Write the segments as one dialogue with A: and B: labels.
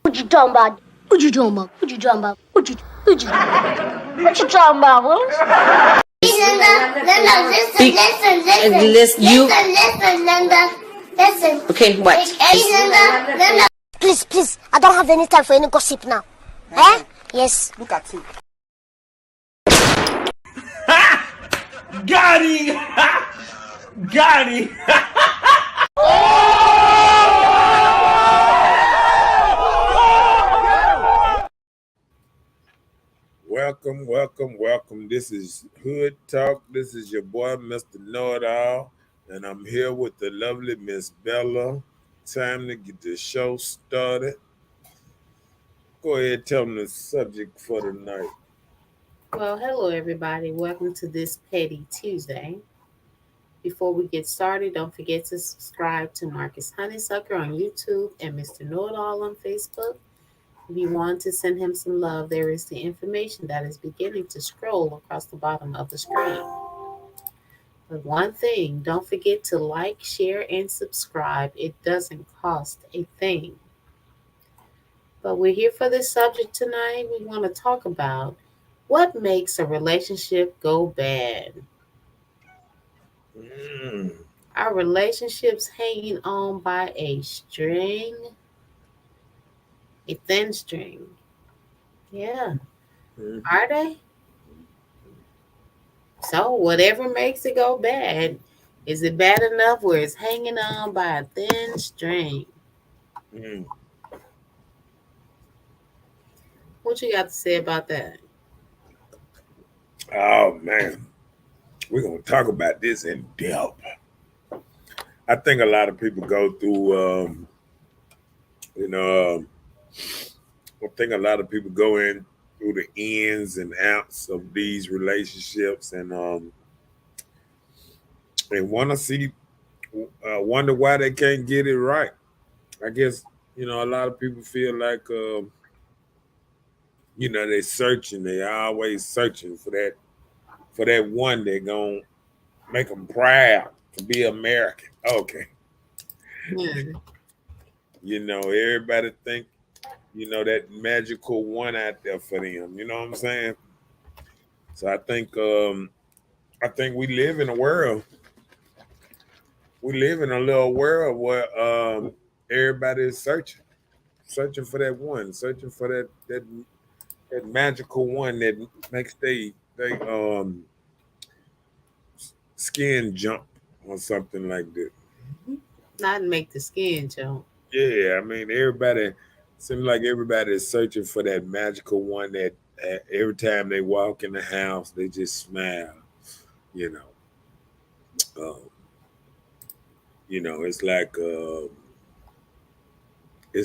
A: What you talking about? What you talking about? What you talking about? What you talking about, Willis? Listen, Linda. Listen.
B: Okay, what?
A: Linda. Please, I don't have any time for any gossip now. Eh? Yes.
B: Look at you.
C: Got him! Got him!
D: Welcome. This is Hood Talk. This is your boy, Mr. Know-It-All, and I'm here with the lovely Miss Bella. Time to get the show started. Go ahead, tell them the subject for tonight.
E: Well, hello everybody. Welcome to this Petty Tuesday. Before we get started, don't forget to subscribe to Marcus Honeysucker on YouTube and Mr. Know-It-All on Facebook. If you want to send him some love, there is the information that is beginning to scroll across the bottom of the screen. But one thing, don't forget to like, share, and subscribe. It doesn't cost a thing. But we're here for this subject tonight. We want to talk about what makes a relationship go bad. Are relationships hanging on by a string? A thin string. Yeah. Are they? So whatever makes it go bad, is it bad enough where it's hanging on by a thin string? What you got to say about that?
D: Oh, man. We're going to talk about this in depth. I think a lot of people go through, I think a lot of people go in through the ins and outs of these relationships and want to see, wonder why they can't get it right. I guess, a lot of people feel like, they're searching. They're always searching for that one they're going to make them proud to be American. Okay. Everybody think, that magical one out there for them. You know what I'm saying? So I think we live in a world. We live in a little world where everybody is searching for that one, searching for that magical one that makes they skin jump or something like that.
E: Not make the skin jump.
D: Yeah, I mean everybody seems like everybody is searching for that magical one that every time they walk in the house they just smile. It's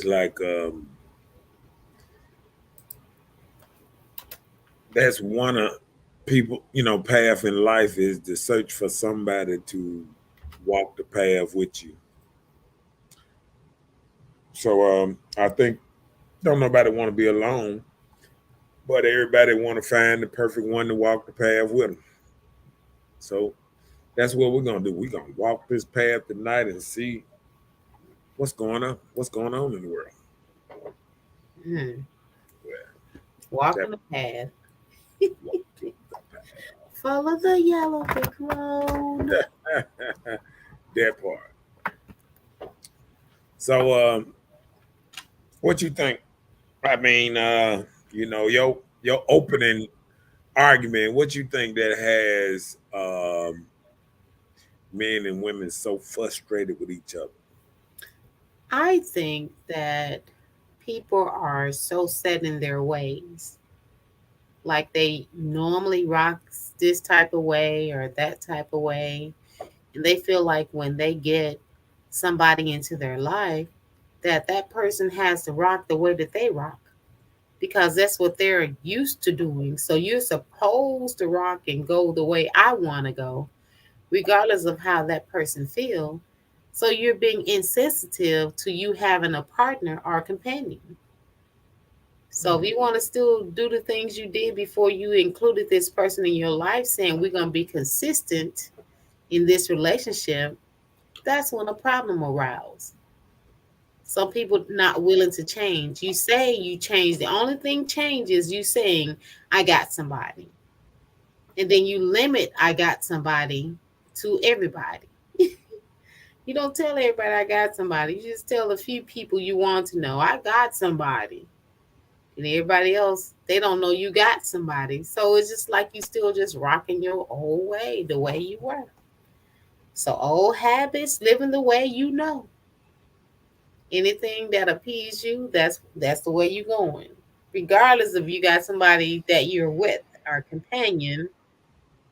D: like that's one of people, path in life is to search for somebody to walk the path with you. So I think don't nobody want to be alone, but everybody want to find the perfect one to walk the path with them. So that's what we're gonna do. We're gonna walk this path tonight and see what's going on in the world.
E: Walking the path. Follow the yellow brick road.
D: That part. So what you think? I mean, your opening argument, what you think that has men and women so frustrated with each other?
E: I think that people are so set in their ways. Like they normally rock this type of way or that type of way. And they feel like when they get somebody into their life, that person has to rock the way that they rock because that's what they're used to doing. So you're supposed to rock and go the way I want to go, regardless of how that person feels. So you're being insensitive to you having a partner or a companion. So if you want to still do the things you did before you included this person in your life, saying we're going to be consistent in this relationship, that's when a problem arises. Some people not willing to change. You say you change. The only thing changes you saying, I got somebody. And then you limit I got somebody to everybody. You don't tell everybody I got somebody. You just tell a few people you want to know I got somebody. And everybody else, they don't know you got somebody. So it's just like you still just rocking your old way, the way you were. So old habits, living the way you know. Anything that appease you, that's the way you're going. Regardless if you got somebody that you're with or companion,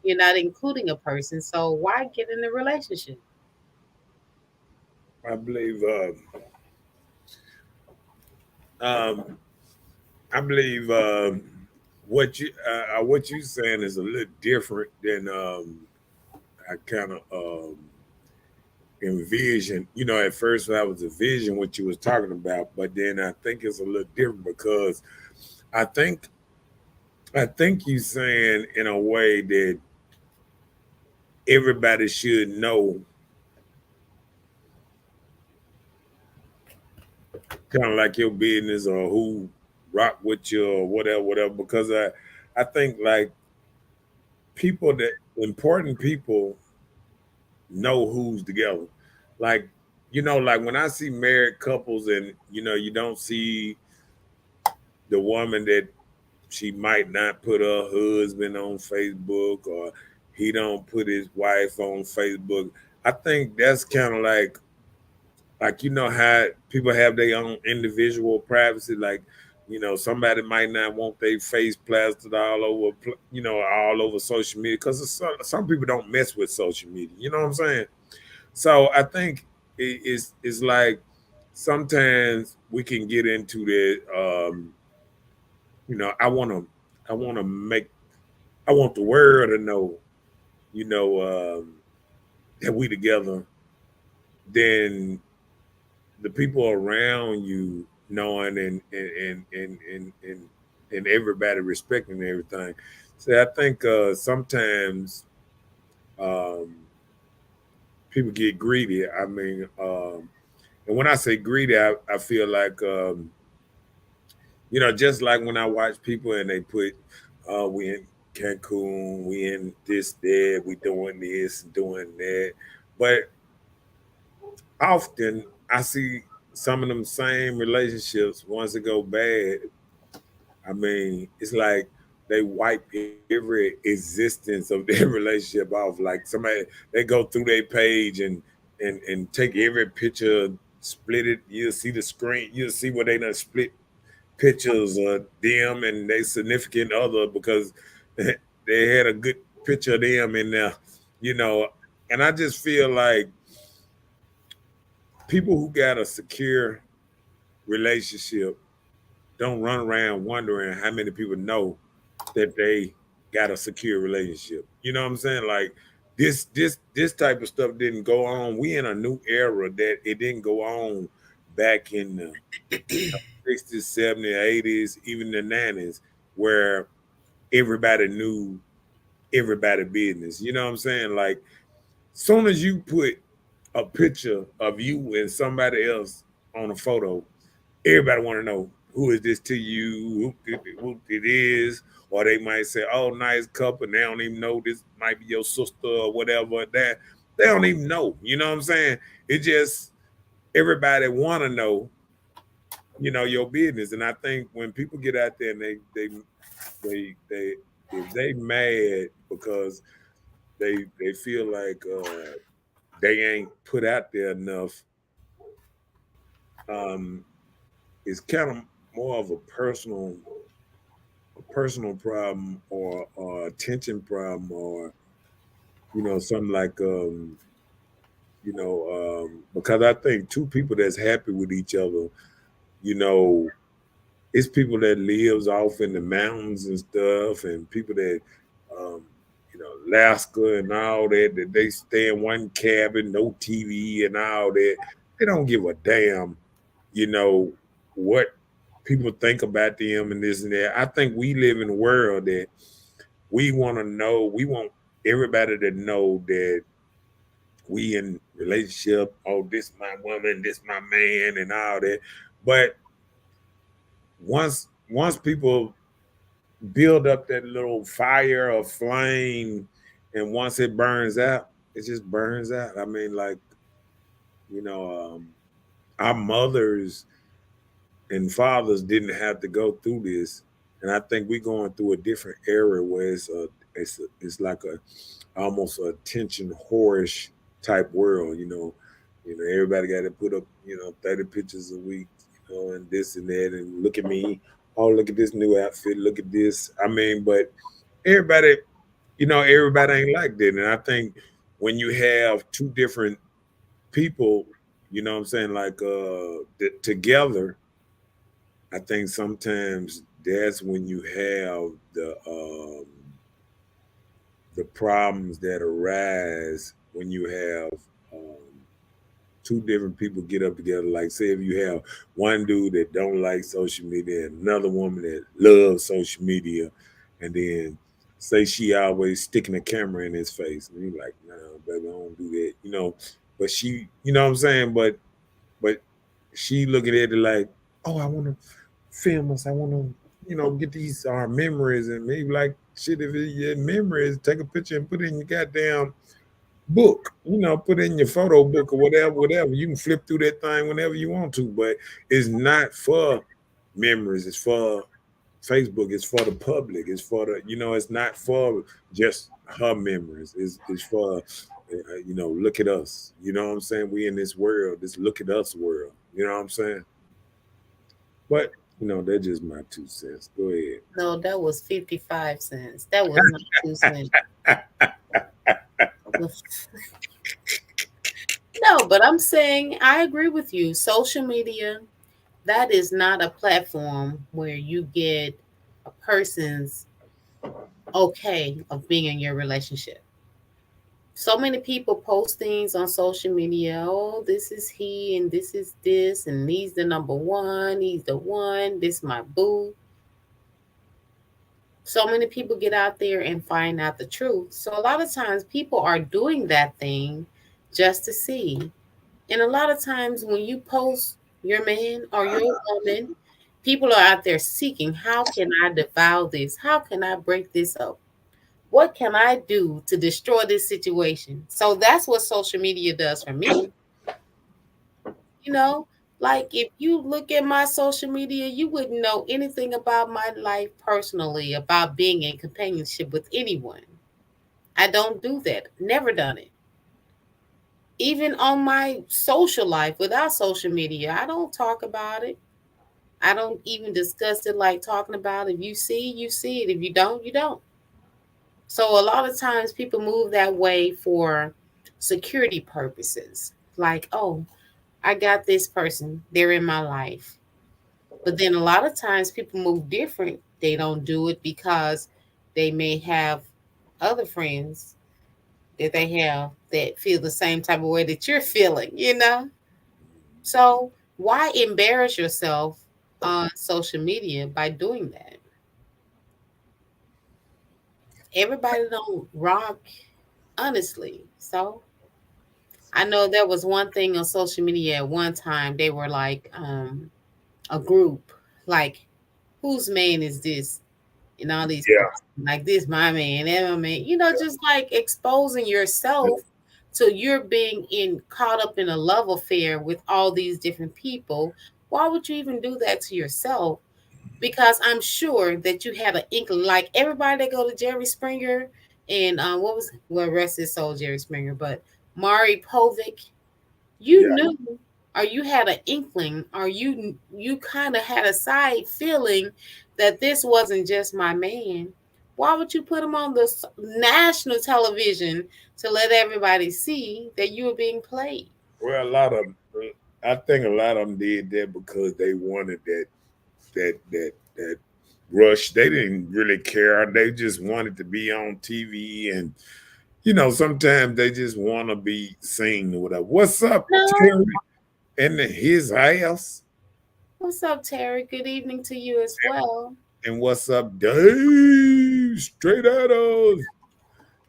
E: you're not including a person. So why get in a relationship?
D: I believe um I believe what you saying is a little different than I kind of envision. You know, at first I was envisioning what you was talking about, but then I think it's a little different because I think I think you saying in a way that everybody should know, kind of like your business or who rock with you or whatever, whatever. Because I think like people that important people know who's together. Like, you know, like when I see married couples and you know, you don't see the woman that she might not put her husband on Facebook or he don't put his wife on Facebook. I think that's kind of like you know how people have their own individual privacy. Like, you know, somebody might not want their face plastered all over, you know, all over social media because some people don't mess with social media. You know what I'm saying? So I think it's like sometimes we can get into the you know, I want to make I want the world to know, you know, that we together. Then the people around you knowing and everybody respecting everything. So I think sometimes um, people get greedy. I mean, and when I say greedy, I feel like you know, just like when I watch people and they put, we in Cancun, we in this, there, we doing this, doing that. But often I see some of them same relationships, once it go bad, I mean, it's like they wipe every existence of their relationship off. Like somebody, they go through their page and take every picture, split it. You'll see the screen. You'll see where they done split pictures of them and their significant other because they had a good picture of them in there, you know. And I just feel like people who got a secure relationship don't run around wondering how many people know that they got a secure relationship. You know what I'm saying? Like this type of stuff didn't go on. We in a new era that it didn't go on back in the 60s, 70s, 80s, even the 90s, where everybody knew everybody business. You know what I'm saying? Like soon as you put a picture of you and somebody else on a photo, everybody want to know who is this to you, who it is, or they might say, "Oh, nice couple." And they don't even know this might be your sister or whatever. That they don't even know. You know what I'm saying? It just everybody want to know, you know, your business. And I think when people get out there and they if they mad because they feel like they ain't put out there enough, um, it's kind of more of a personal problem or attention problem or you know something like you know because I think two people that's happy with each other, you know, it's people that lives off in the mountains and stuff and people that um you know Alaska and all that that they stay in one cabin, no TV and all that. They don't give a damn, you know, what people think about them and this and that. I think we live in a world that we want to know. We want everybody to know that we in relationship. Oh, this my woman, this my man, and all that. But once people build up that little fire or flame, and once it burns out, it just burns out. I mean, like, you know, our mothers and fathers didn't have to go through this, and I think we're going through a different era where it's like a almost a attention whorish type world. Everybody got to put up 30 pictures a week, and this and that, and look at me. Oh, look at this new outfit. Look at this. I mean, but everybody, everybody ain't like that, and I think when you have two different people, what I'm saying, like together, I think sometimes that's when you have the problems that arise when you have two different people get up together. Like, say if you have one dude that don't like social media and another woman that loves social media, and then say she always sticking a camera in his face, and he's like, "No, baby, I don't do that," But she, what I'm saying, but she looking at it like, "Oh, I want to film us. I want to, get these our memories." And maybe like, shit, if it's your memories, take a picture and put it in your goddamn book, put it in your photo book or whatever. You can flip through that thing whenever you want to, but it's not for memories. It's for Facebook. It's for the public. It's for the, it's not for just her memories. It's for, look at us. You know what I'm saying? We in this world, this look at us world. You know what I'm saying? But, that's just my 2 cents. Go ahead.
E: No, that was 55 cents. That was not 2 cents. No, but I'm saying I agree with you. Social media, that is not a platform where you get a person's okay of being in your relationship. So many people post things on social media. Oh, this is he and this is this, and he's the number one. He's the one. This is my boo. So many people get out there and find out the truth. So a lot of times people are doing that thing just to see. And a lot of times when you post your man or your woman, people are out there seeking, how can I devour this? How can I break this up? What can I do to destroy this situation? So that's what social media does for me. Like if you look at my social media, you wouldn't know anything about my life personally, about being in companionship with anyone. I don't do that. Never done it. Even on my social life without social media, I don't talk about it. I don't even discuss it like talking about it. If you see, you see it. If you don't, you don't. So a lot of times people move that way for security purposes. Like, oh, I got this person, they're in my life. But then a lot of times people move different. They don't do it because they may have other friends that they have that feel the same type of way that you're feeling. So why embarrass yourself on social media by doing that? Everybody don't rock honestly. So I know there was one thing on social media at one time. They were like a group, like, whose man is this? And all these posts, like, this my man, that my man, just like exposing yourself to you're being caught up in a love affair with all these different people. Why would you even do that to yourself? Because I'm sure that you had an inkling, like everybody that go to Jerry Springer and rest his soul, Jerry Springer, but Maury Povich, you knew, or you had an inkling, or you kind of had a side feeling that this wasn't just my man. Why would you put him on the national television to let everybody see that you were being played?
D: Well, I think a lot of them did that because they wanted that rush. They didn't really care. They just wanted to be on TV, and sometimes they just want to be seen or whatever. What's up, Terry? In his house.
E: What's up, Terry? Good evening to you as well.
D: And what's up, Dave? Straight out of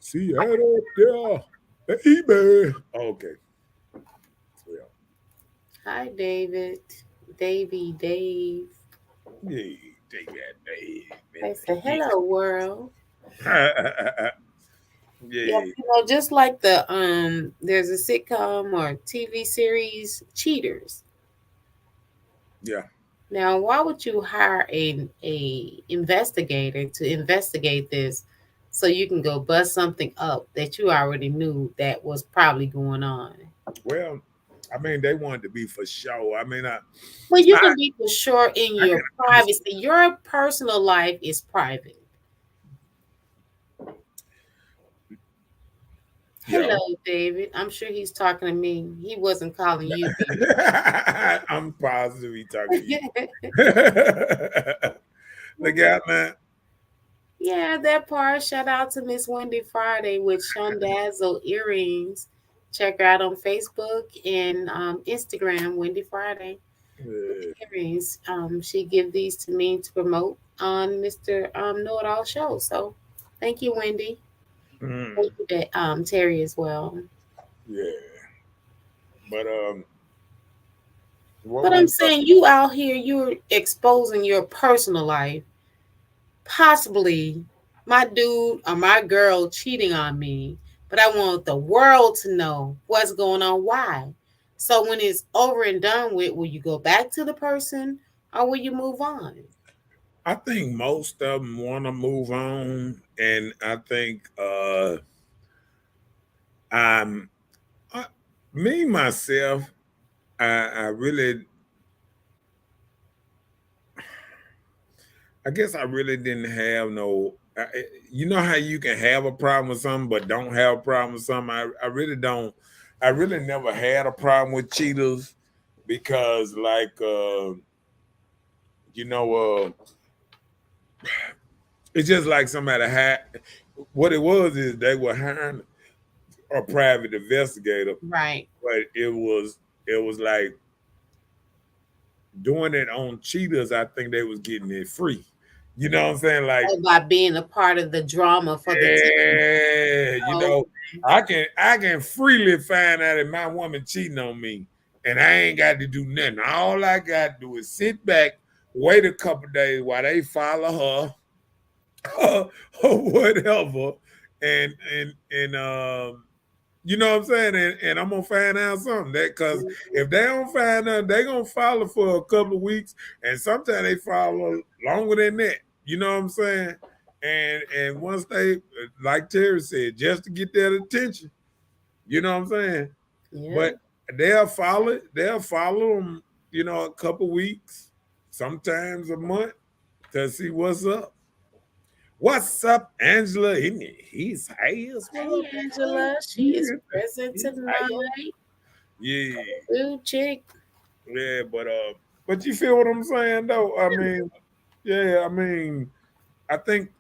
D: Seattle, there. Hey, man. Okay.
E: Hi, David. Davy, Dave.
D: Yeah, take that,
E: They say, hello, world.
D: Dave.
E: Yeah,
D: Yeah.
E: just like there's a sitcom or TV series, Cheaters.
D: Yeah.
E: Now, why would you hire a investigator to investigate this so you can go bust something up that you already knew that was probably going on?
D: Well, I mean, they wanted to be for show. I mean,
E: Well, you
D: I,
E: can be for sure in
D: I
E: your
D: can
E: privacy.
D: understand.
E: Your personal life is private.
D: Yeah.
E: Hello, David. I'm sure he's talking to me. He wasn't calling you, David.
D: I'm positive he talking to you. Look out, man.
E: Yeah, that part. Shout out to Miss Wendy Friday with Shondazzle earrings. Check her out on Facebook and Instagram, Wendy Friday
D: Yeah.
E: earrings. She give these to me to promote on Mr. Know It All show. So, thank you, Wendy. Thank
D: Mm,
E: you, Terry as well.
D: yeah. But what
E: But
D: were
E: I'm
D: we
E: saying
D: talking?
E: you out here, you're exposing your personal life. Possibly my dude or my girl cheating on me, but I want the world to know what's going on, why. So when it's over and done with, will you go back to the person or will you move on?
D: I think most of them want to move on, and I think I'm I, me myself. I really, I guess I really didn't have no. You know how you can have a problem with something but don't have a problem with something. I really don't. I really never had a problem with cheaters because, like, you know, it's just like somebody had. What it was is they were hiring a private investigator,
E: Right.
D: but it was like doing it on cheaters. I think they was getting it free. You know what I'm saying? Like,
E: Or by being a part of the drama for the team.
D: yeah,
E: Oh,
D: I can freely find out if my woman cheating on me, and I ain't got to do nothing. All I got to do is sit back, wait a couple days while they follow her, or whatever, and you know what I'm saying? And I'm gonna find out something that because if they don't find out, they gonna follow for a couple of weeks, and sometimes they follow longer than that. You know what I'm saying? And once they, like Terry said, just to get their attention. You know what I'm saying?
E: yeah.
D: But they'll follow them. You know, a couple of weeks, sometimes a month to see what's up. What's up, Angela? He's highest. What
E: Hey,
D: up, Angela?
E: Angela. She is
D: Yeah,
E: present
D: he's highest.
E: tonight.
D: Yeah,
E: Ooh, chick.
D: yeah, but you feel what I'm saying though? I mean, yeah, I mean, I think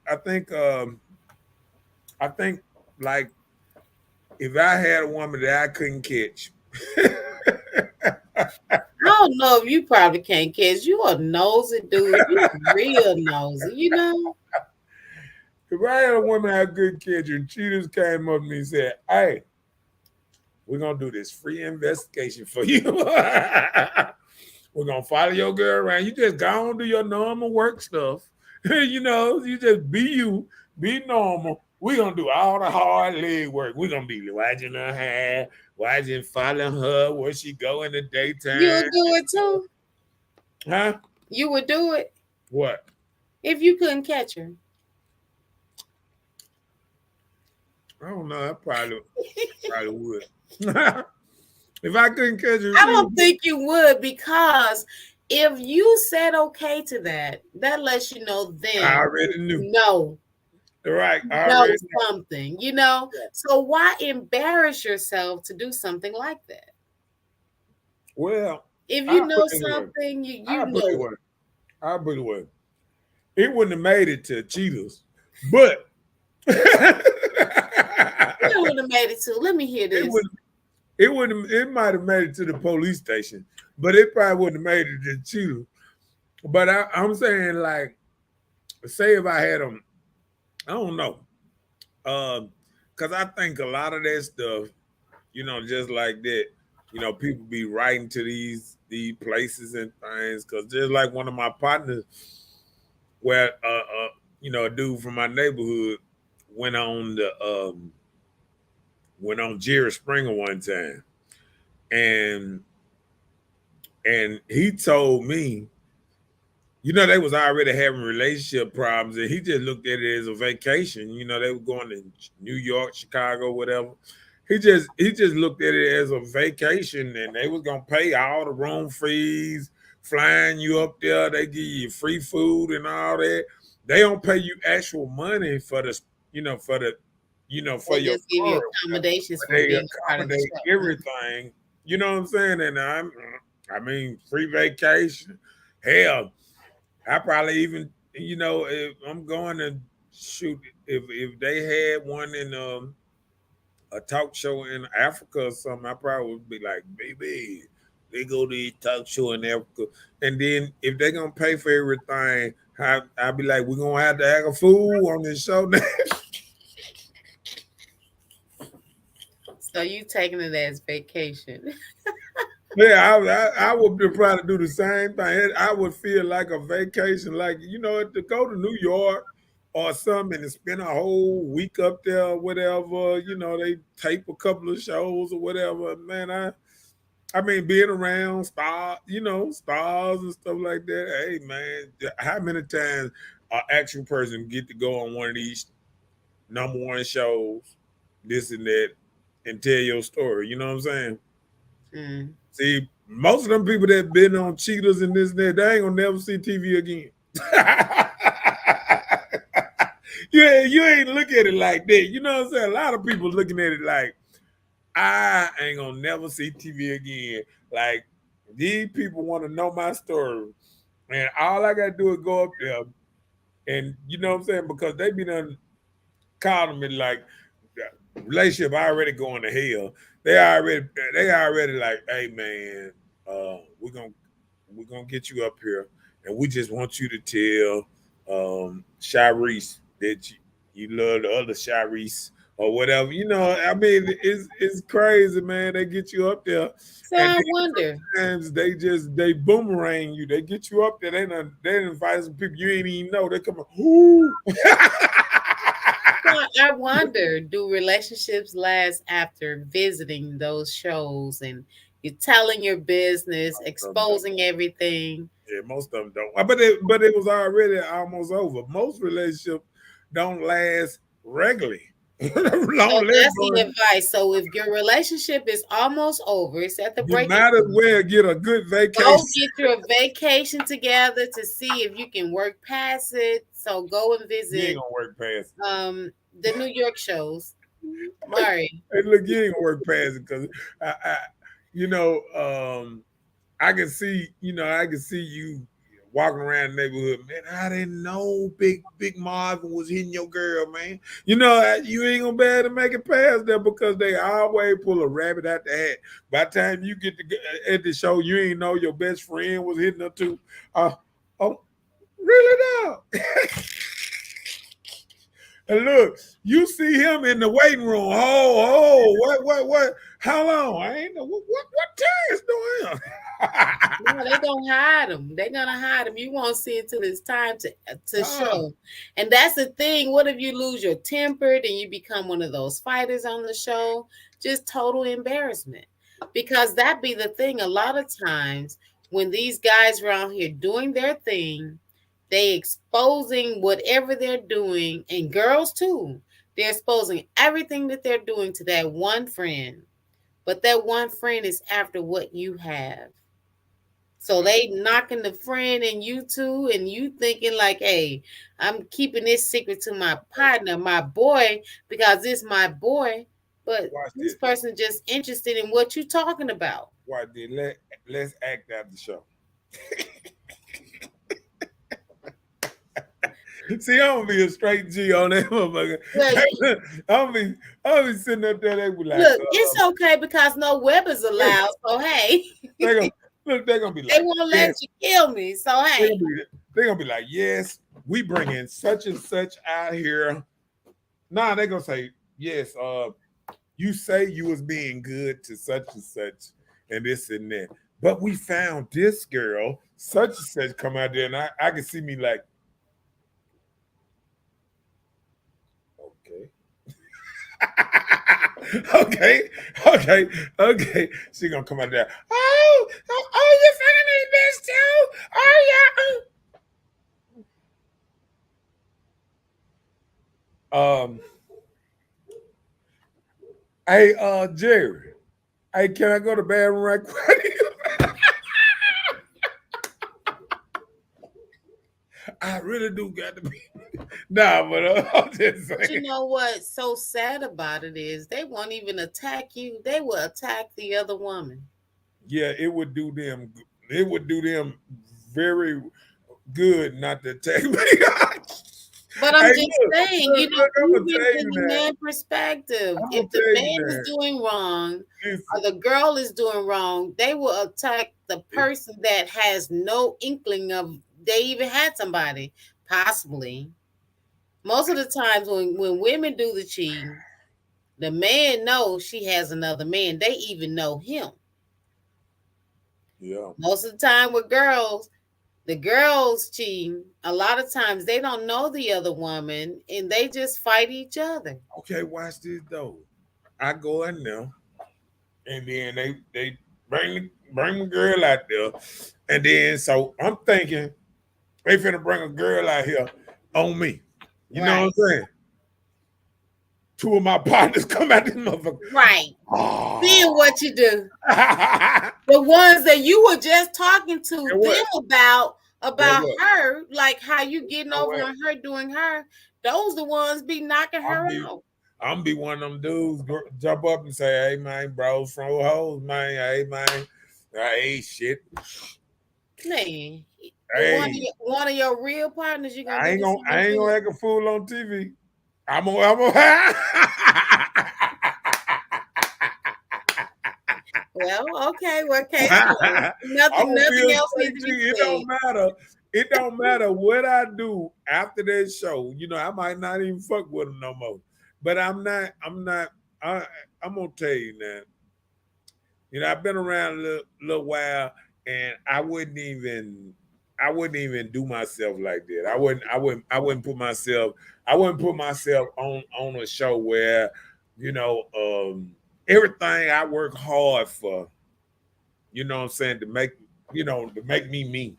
D: like if I had a woman that I couldn't catch,
E: I don't know if you probably can't catch. You a nosy dude. You real nosy, you know?
D: if I had a woman I couldn't catch, and cheaters came up to me and said, "Hey, we're gonna do this free investigation for you." We're gonna follow your girl around. You just go on do your normal work stuff. You just be you, be normal. We're gonna do all the hard leg work. We're gonna be watching her hair, watching, following her, where she go in the
E: You
D: daytime.
E: would do it too.
D: Huh?
E: You would do it
D: What?
E: if you couldn't catch her.
D: I don't know. I probably would. If I couldn't catch her,
E: I don't think you would because if you said okay to that, that lets you know
D: I
E: then
D: already knew.
E: no,
D: Right. I
E: know
D: already
E: something, you know? So why embarrass yourself to do something like that?
D: Well,
E: If
D: I
E: you know
D: put it away.
E: something, you
D: I put it
E: know
D: away. I put it away. It wouldn't have made it to Cheetahs, but
E: it. You would have made it too. Let me hear
D: it
E: this.
D: would it might have made it to the police station, but it probably wouldn't have made it to Cheetahs. But I'm saying, like, say if I had them, I don't know, because I think a lot of that stuff, just like that. you know, people be writing to these places and things. Cause just like one of my partners, where you know, a dude from my neighborhood went on Jerry Springer one time, and he told me, you know, they was already having relationship problems, and he just looked at it as a vacation. You know, they were going to New York, Chicago, whatever. He just looked at it as a vacation, and they was gonna pay all the room fees, flying you up there. They give you free food and all that. They don't pay you actual money for the, you know, for the, you know, for
E: They
D: your
E: just give you
D: car.
E: accommodations for
D: They
E: being part of the
D: accommodate
E: show.
D: everything. You know what I'm saying? And I mean, free vacation. Hell, I probably even, you know, if I'm going to shoot, if they had one in a talk show in Africa or something, I probably would be like, baby, they go to a talk show in Africa, and then if they're gonna pay for everything, I'd be like, we're gonna have to have a fool on this show now.
E: So you taking it as vacation.
D: Yeah, I would probably do the same thing. I would feel like a vacation, like, you know, to go to New York or something and spend a whole week up there, or whatever. You know, they tape a couple of shows or whatever. Man, I mean, being around stars and stuff like that. Hey, man, how many times an action person get to go on one of these number one shows, this and that, and tell your story? You know what I'm saying?
E: Mm.
D: See, most of them people that been on Cheetahs and this and that, they ain't gonna never see TV again. Yeah, you ain't look at it like that. You know what I'm saying? A lot of people looking at it like, I ain't gonna never see TV again. Like, these people want to know my story, and all I gotta do is go up there, and you know what I'm saying, because they be done calling me like, relationship already going to hell. They already like, hey man, we're gonna get you up here, and we just want you to tell Sharice that you love the other Sharice or whatever. You know, I mean, it's crazy, man. They get you up there,
E: So
D: and
E: I
D: then
E: wonder.
D: sometimes they boomerang you. They get you up there. They invite some people you ain't even know. They come up, whoo.
E: I wonder, do relationships last after visiting those shows and you're telling your business, exposing everything?
D: Yeah, most of them don't. But it was already almost over. Most relationships don't last regularly.
E: So
D: Long
E: that's the
D: lasting.
E: advice. So if your relationship is almost over, it's at the
D: You
E: breaking
D: might as
E: point.
D: well get a good vacation.
E: Go get your vacation together to see if you can work past it. So go and
D: You ain't
E: visit
D: gonna work past it.
E: the New York shows. Mari.
D: Hey, look, you ain't gonna work past it because I you know, I can see, you walking around the neighborhood, man. I didn't know Big Marvin was hitting your girl, man. You know, you ain't gonna be able to make it past there because they always pull a rabbit out the hat. By the time you get at the show, you ain't know your best friend was hitting her too. Oh, really now? And look, you see him in the waiting room. What? How long? I ain't know what time is doing.
E: No, they gonna hide them. They're gonna hide them. You won't see it till it's time to show. And that's the thing. What if you lose your temper and you become one of those fighters on the show? Just total embarrassment. Because that be the thing. A lot of times when these guys are out here doing their thing, they exposing whatever they're doing, and girls too. They're exposing everything that they're doing to that one friend. But that one friend is after what you have. So they knocking the friend and you too, and you thinking like, hey, I'm keeping this secret to my partner, my boy, because it's my boy. But
D: Watch
E: this
D: this.
E: person just interested in what you talking about.
D: Why did let's act out the show. See, I'm gonna be a straight G on that motherfucker.
E: Well,
D: I'll be sitting up there. They be like,
E: look, it's okay because no web is allowed. So hey,
D: they're gonna be like,
E: they won't let you kill me. So hey,
D: they're gonna be like, yes, we bringing such and such out here. Nah, they're gonna say, yes, you say you was being good to such and such, and this and that. But we found this girl, such and such, come out there, and I can see me like, okay. okay. She gonna come out there. Oh, you found this bitch too? Oh yeah. Hey, Jerry. Hey, can I go to the bathroom right quick? I really do got to be. Nah, but I'm just saying.
E: But you know what's so sad about it is they won't even attack you. They will attack the other woman.
D: Yeah, it would do them. It would do them very good not to attack me.
E: But I'm
D: Hey,
E: just
D: look,
E: saying,
D: look, look, I'ma
E: even
D: tell
E: from
D: you
E: the
D: that.
E: man perspective,
D: I'ma
E: if the
D: tell you
E: man
D: that.
E: is doing wrong
D: Listen,
E: or the girl is doing wrong, they will attack the person that has no inkling of they even had somebody, possibly. Most of the times when women do the cheating, the man knows she has another man. They even know him.
D: yeah.
E: Most of the time with girls, the girls cheating, a lot of times they don't know the other woman and they just fight each other.
D: Okay, watch this though. I go in there, and then they bring the girl out there, and then so I'm thinking they finna bring a girl out here on me. You know what
E: Right.
D: I'm saying? Two of my partners come out this motherfucker.
E: Right. Then
D: Oh.
E: what you do?
D: Yeah,
E: The ones that you were just talking to
D: what?
E: them about
D: what?
E: her, like how you getting
D: Know
E: over
D: what?
E: on her doing her, those the ones be knocking her out.
D: I'm be one of them dudes jump up and say, "Hey man, bros from hoes, man. Hey man, hey shit.
E: Man,
D: Hey,
E: one of your real partners, you gonna
D: I
E: do
D: ain't
E: the
D: gonna
E: same thing?
D: act a fool on TV. I'm gonna
E: Well, okay, what case
D: I'm
E: nothing
D: gonna
E: nothing
D: feel
E: else
D: straight
E: needs to
D: G.
E: be
D: It
E: said.
D: don't matter. It don't matter what I do after that show. You know, I might not even fuck with them no more. But I'm not. I'm gonna tell you now. You know, I've been around a little while, and I wouldn't even do myself like that. I wouldn't put myself. I wouldn't put myself on a show where, you know, everything I work hard for. You know what I'm saying, to make me.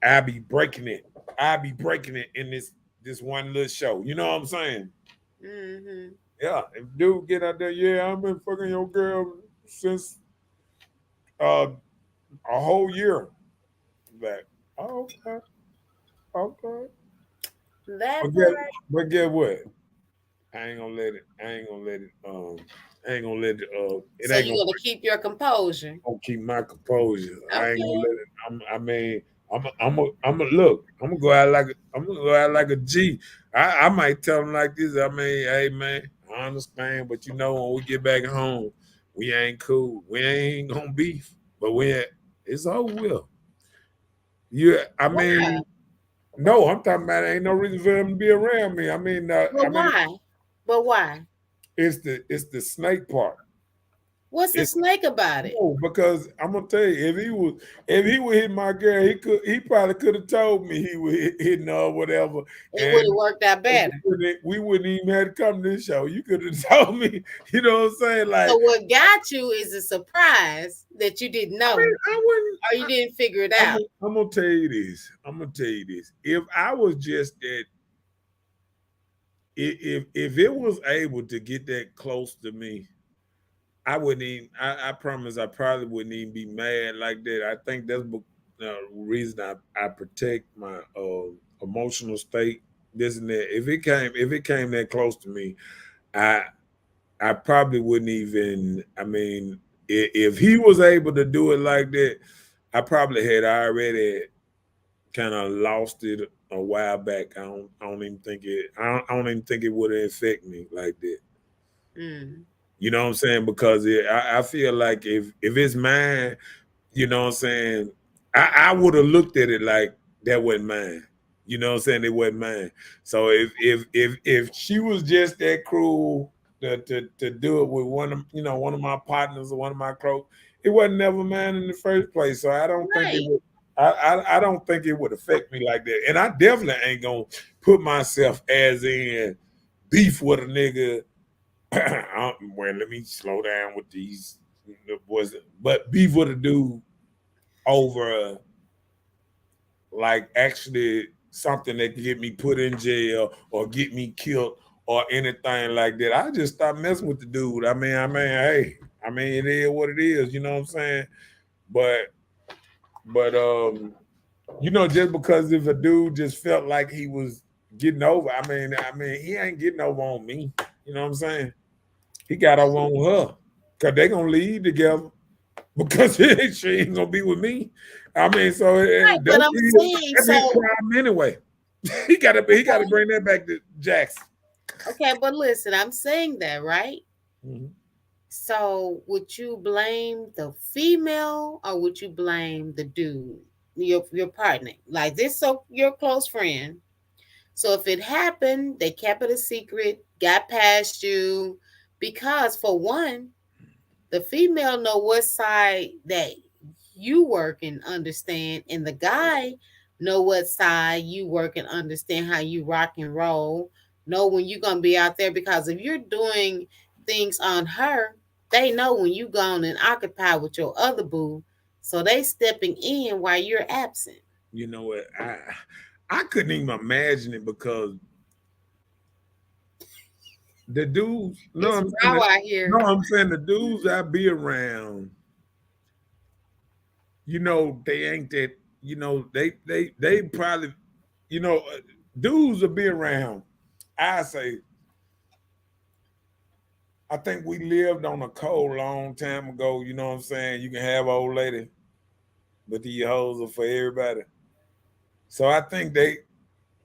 D: I be breaking it. I be breaking it in this one little show. You know what I'm saying?
E: Mm-hmm.
D: Yeah. If dude get out there, yeah, I've been fucking your girl since uh a whole year back. Oh, okay. Okay.
E: That
D: But
E: part.
D: get what? I ain't gonna let it. I ain't gonna let it. It
E: So
D: ain't
E: you're gonna keep your composure.
D: gonna keep my composure. I ain't gonna
E: Okay.
D: let it. I mean, I'm a look. I'm gonna go out like a G. I might tell him like this. I mean, hey man, I understand, but you know when we get back home, we ain't cool. We ain't gonna beef, but it's over with. Yeah, I
E: Why?
D: mean, no, I'm talking about ain't no reason for him to be around me.
E: But why? But why?
D: it's the snake part.
E: What's the
D: It's
E: snake about it?
D: no, because I'm gonna tell you, if he would hit my girl, he probably could have told me he was hitting her or whatever,
E: It would have
D: and
E: worked out better.
D: we wouldn't even have to come to this show. You could have told me, you know what I'm saying? Like,
E: So what got you is a surprise that you didn't know,
D: I wouldn't.
E: or you didn't figure it out.
D: I'm gonna tell you this. I'm gonna tell you this. If I was just that, if it was able to get that close to me, I wouldn't even. I promise. I probably wouldn't even be mad like that. I think that's the reason I protect my emotional state. This and that. If it came that close to me, I I probably wouldn't even. I mean, if he was able to do it like that, I probably had already kind of lost it a while back. I don't even think it. I don't even think it would have affected me like that.
E: Mm.
D: You know what I'm saying? Because I feel like if it's mine, you know what I'm saying, I would have looked at it like that wasn't mine. You know what I'm saying? It wasn't mine. So if she was just that cruel to do it with one of my partners or one of my close, it wasn't never mine in the first place. So I don't think it
E: Right.
D: would. I don't think it would affect me like that. And I definitely ain't gonna put myself as in beef with a nigga. Well, let me slow down with these boys. But beef with a dude over like actually something that can get me put in jail or get me killed or anything like that. I just stopped messing with the dude. Hey, it is what it is, you know what I'm saying? But just because if a dude just felt like he was getting over, he ain't getting over on me. You know what I'm saying? He got over on her. Cause they gonna leave together because she ain't gonna be with me. So
E: Right, but I'm saying,
D: that's his
E: so
D: crime anyway. he gotta bring that back to Jackson.
E: okay, but listen, I'm saying that, right?
D: Mhm.
E: So would you blame the female or would you blame the dude, your partner? Like this, so your close friend. So if it happened, they kept it a secret, got past you, because for one, the female know what side that you work and understand, and the guy know what side you work and understand how you rock and roll. Know when you're gonna be out there, because if you're doing things on her, they know when you gone and occupy with your other boo, so they stepping in while you're absent.
D: You know what? I couldn't even imagine it because the dudes,
E: It's raw out here.
D: I'm saying the dudes I be around, they ain't that, they probably, dudes will be around. I say, I think we lived on a cold long time ago, you know what I'm saying? You can have old lady, but these hoes are for everybody. So I think they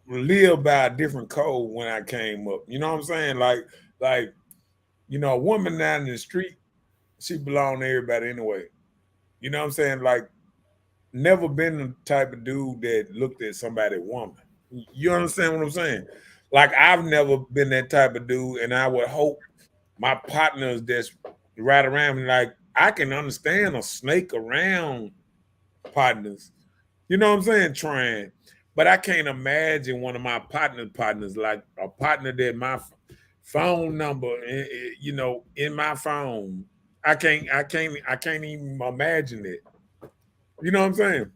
D: live by a different code when I came up. You know what I'm saying? Like, a woman down in the street, she belong to everybody anyway. You know what I'm saying? Like, never been the type of dude that looked at somebody woman. You understand what I'm saying? Like, I've never been that type of dude, and I would hope my partners that's right around me, like, I can understand a snake around partners. You know what I'm saying? Trying. But I can't imagine one of my partners, like a partner that my phone number, in my phone. I can't even imagine it. You know what I'm saying?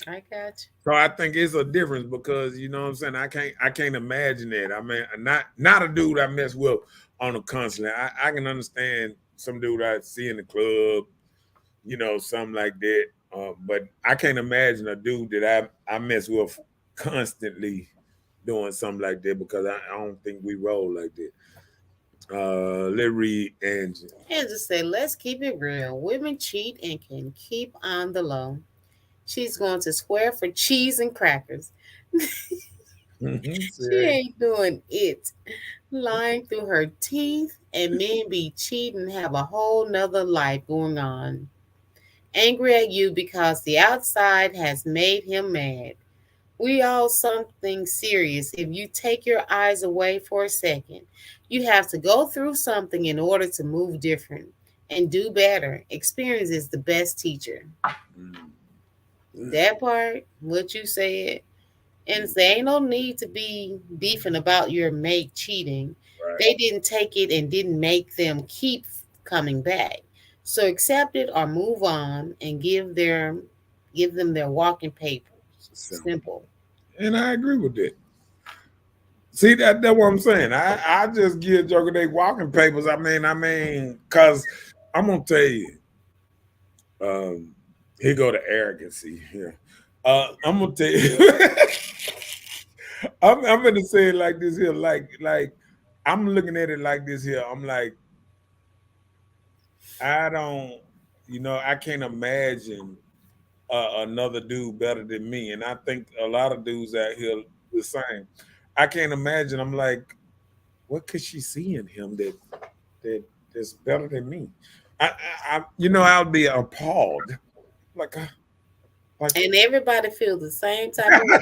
E: I got you.
D: So I think it's a difference because you know what I'm saying. I can't imagine that. Not a dude I mess with on a constant. I can understand some dude I see in the club, something like that. But I can't imagine a dude that I mess with constantly doing something like that because I don't think we roll like that. Let's read Angie.
E: And just say, let's keep it real. Women cheat and can keep on the low. She's going to square for cheese and crackers. She ain't doing it. Lying through her teeth, and men be cheating and have a whole nother life going on. Angry at you because the outside has made him mad. We all something serious. If you take your eyes away for a second, you have to go through something in order to move different and do better. Experience is the best teacher. That part, what you said, and there ain't no need to be beefing about your mate cheating.
D: Right.
E: They didn't take it and didn't make them keep coming back. So accept it or move on and give them their walking papers. Simple.
D: And I agree with that. See that's what I'm saying. I just give Joker they walking papers. Cause I'm gonna tell you, here go the arrogancy here. I'm gonna tell you, I'm gonna say it like this here, like I'm looking at it like this here. I'm like, I don't, I can't imagine another dude better than me, and I think a lot of dudes out here the same. I can't imagine. I'm like, what could she see in him that's better than me? I'll be appalled. Like
E: and everybody feels the same type of way.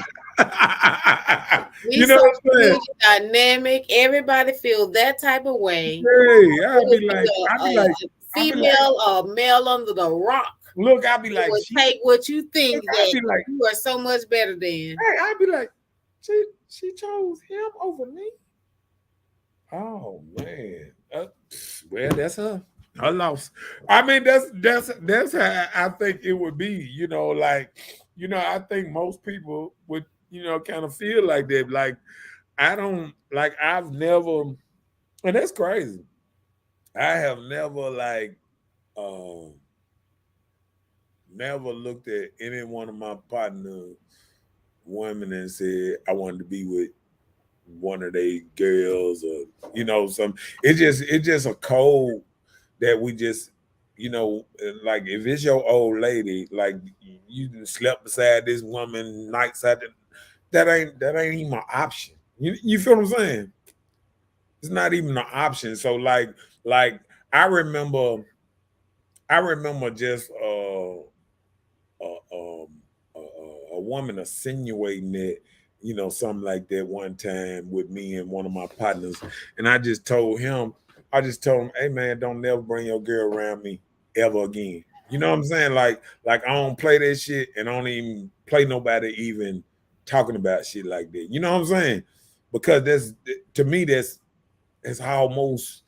D: You know what I'm saying?
E: Dynamic. Everybody feels that type of way.
D: Hey, I'd be like,
E: female or male under the rock
D: look, I'll be like,
E: would take what you think
D: I'd
E: that
D: be like,
E: you are so much better than.
D: hey, I'd be like, she chose him over me. Oh man, well, that's her loss. I mean, that's how I think it would be. You know, like, you know, I think most people would, you know, kind of feel like that. Like, I don't like. I've never, and that's crazy. I have never like, never looked at any one of my partner women and said I wanted to be with one of they girls, or you know, some. It's just a code that we just, you know, like if it's your old lady, like you done slept beside this woman nights after, that ain't even an option. You feel what I'm saying? It's not even an option. So like I remember just a woman insinuating that, you know, something like that one time with me and one of my partners. And I just told him, hey man, don't never bring your girl around me ever again. You know what I'm saying? Like I don't play that shit, and I don't even play nobody even talking about shit like that. You know what I'm saying? Because that's, to me, that's almost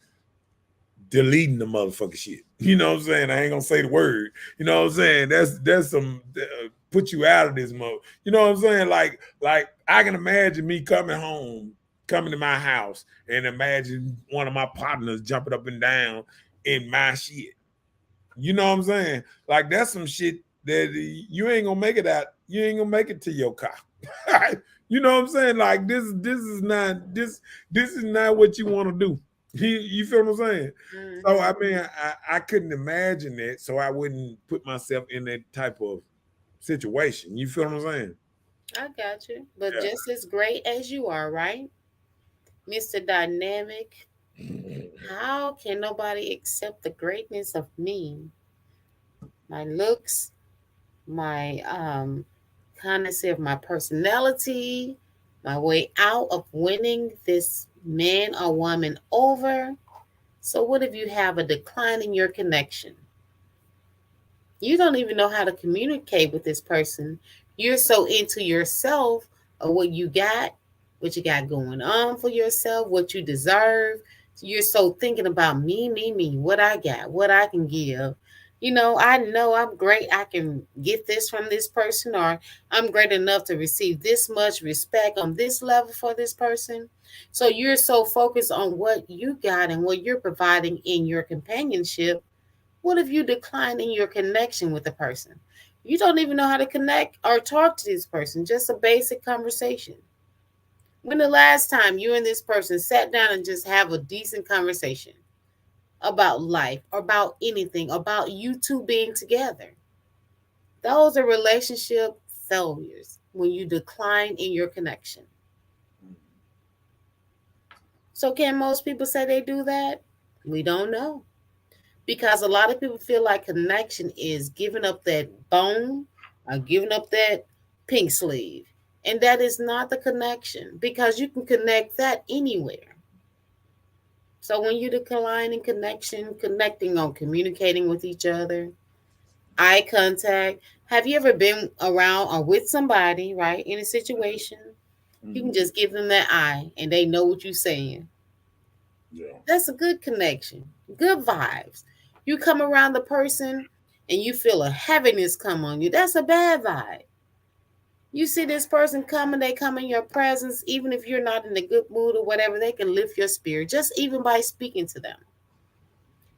D: deleting the motherfucking shit. You know what I'm saying? I ain't gonna say the word. You know what I'm saying? That's some put you out of this mode. You know what I'm saying? Like I can imagine me coming to my house, and imagine one of my partners jumping up and down in my shit. You know what I'm saying? Like that's some shit that you ain't gonna make it out. You ain't gonna make it to your car. You know what I'm saying? Like this is not what you want to do. You feel what I'm saying? Mm-hmm. So I mean, I couldn't imagine that, so I wouldn't put myself in that type of situation. You feel what I'm saying?
E: I got you. But yeah, just as great as you are, right? Mr. Dynamic, how can nobody accept the greatness of me? My looks, my connoisseur of my personality, my way out of winning this man or woman over. So what if you have a decline in your connection? You don't even know how to communicate with this person. You're so into yourself or what you got going on for yourself, what you deserve. You're so thinking about me, what I got, what I can give. You know I'm great. I can get this from this person, or I'm great enough to receive this much respect on this level for this person. So you're so focused on what you got and what you're providing in your companionship. What if you decline in your connection with the person? You don't even know how to connect or talk to this person, just a basic conversation. When the last time you and this person sat down and just have a decent conversation about life, about anything, about you two being together? Those are relationship failures when you decline in your connection. So can most people say they do that? We don't know. Because a lot of people feel like connection is giving up that bone or giving up that pink sleeve. And that is not the connection, because you can connect that anywhere. So when you decline in connection, connecting on communicating with each other, eye contact. Have you ever been around or with somebody, right, in a situation? Mm-hmm. You can just give them that eye and they know what you're saying. Yeah. That's a good connection. Good vibes. You come around the person and you feel a heaviness come on you. That's a bad vibe. You see this person coming, they come in your presence, even if you're not in a good mood or whatever, they can lift your spirit just even by speaking to them.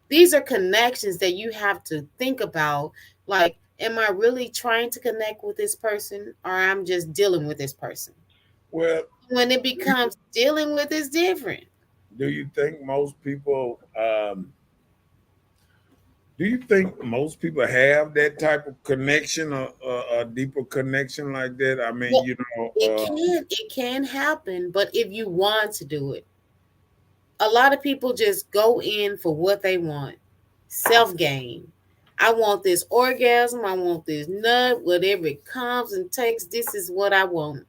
E: These are connections that you have to think about. Like, am I really trying to connect with this person, or I'm just dealing with this person?
D: Well,
E: when it becomes dealing with, is different.
D: Do you think most people have that type of connection, or a deeper connection like that? I mean, well,
E: it can happen, but if you want to do it, a lot of people just go in for what they want. Self-gain. I want this orgasm. I want this nut, whatever it comes and takes. This is what I want.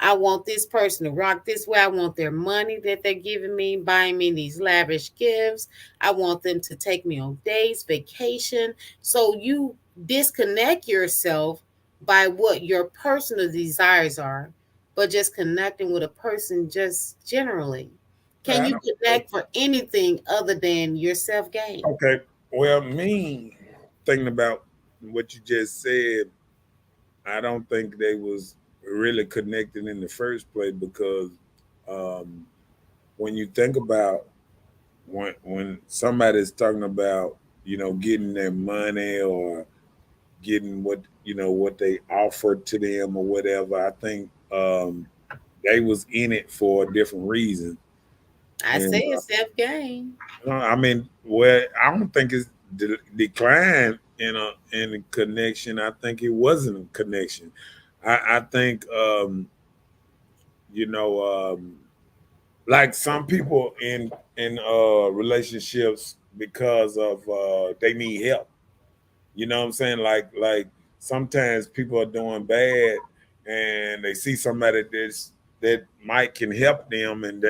E: I want this person to rock this way. I want their money that they're giving me, buying me these lavish gifts. I want them to take me on days, vacation. So you disconnect yourself by what your personal desires are, but just connecting with a person just generally. Can
D: I
E: you
D: don't,
E: connect for anything other than your self gain?
D: okay. Well, me thinking about what you just said, I don't think they was really connected in the first place because um, when you think about when somebody's talking about getting their money or getting what they offered to them or whatever, I think they was in it for a different reason.
E: I say
D: And
E: it's self gain.
D: I mean, well, I don't think it's declined in a connection. I think it wasn't a connection. I think you know like some people in relationships because of they need help. You know what I'm saying? Like sometimes people are doing bad and they see somebody that might can help them and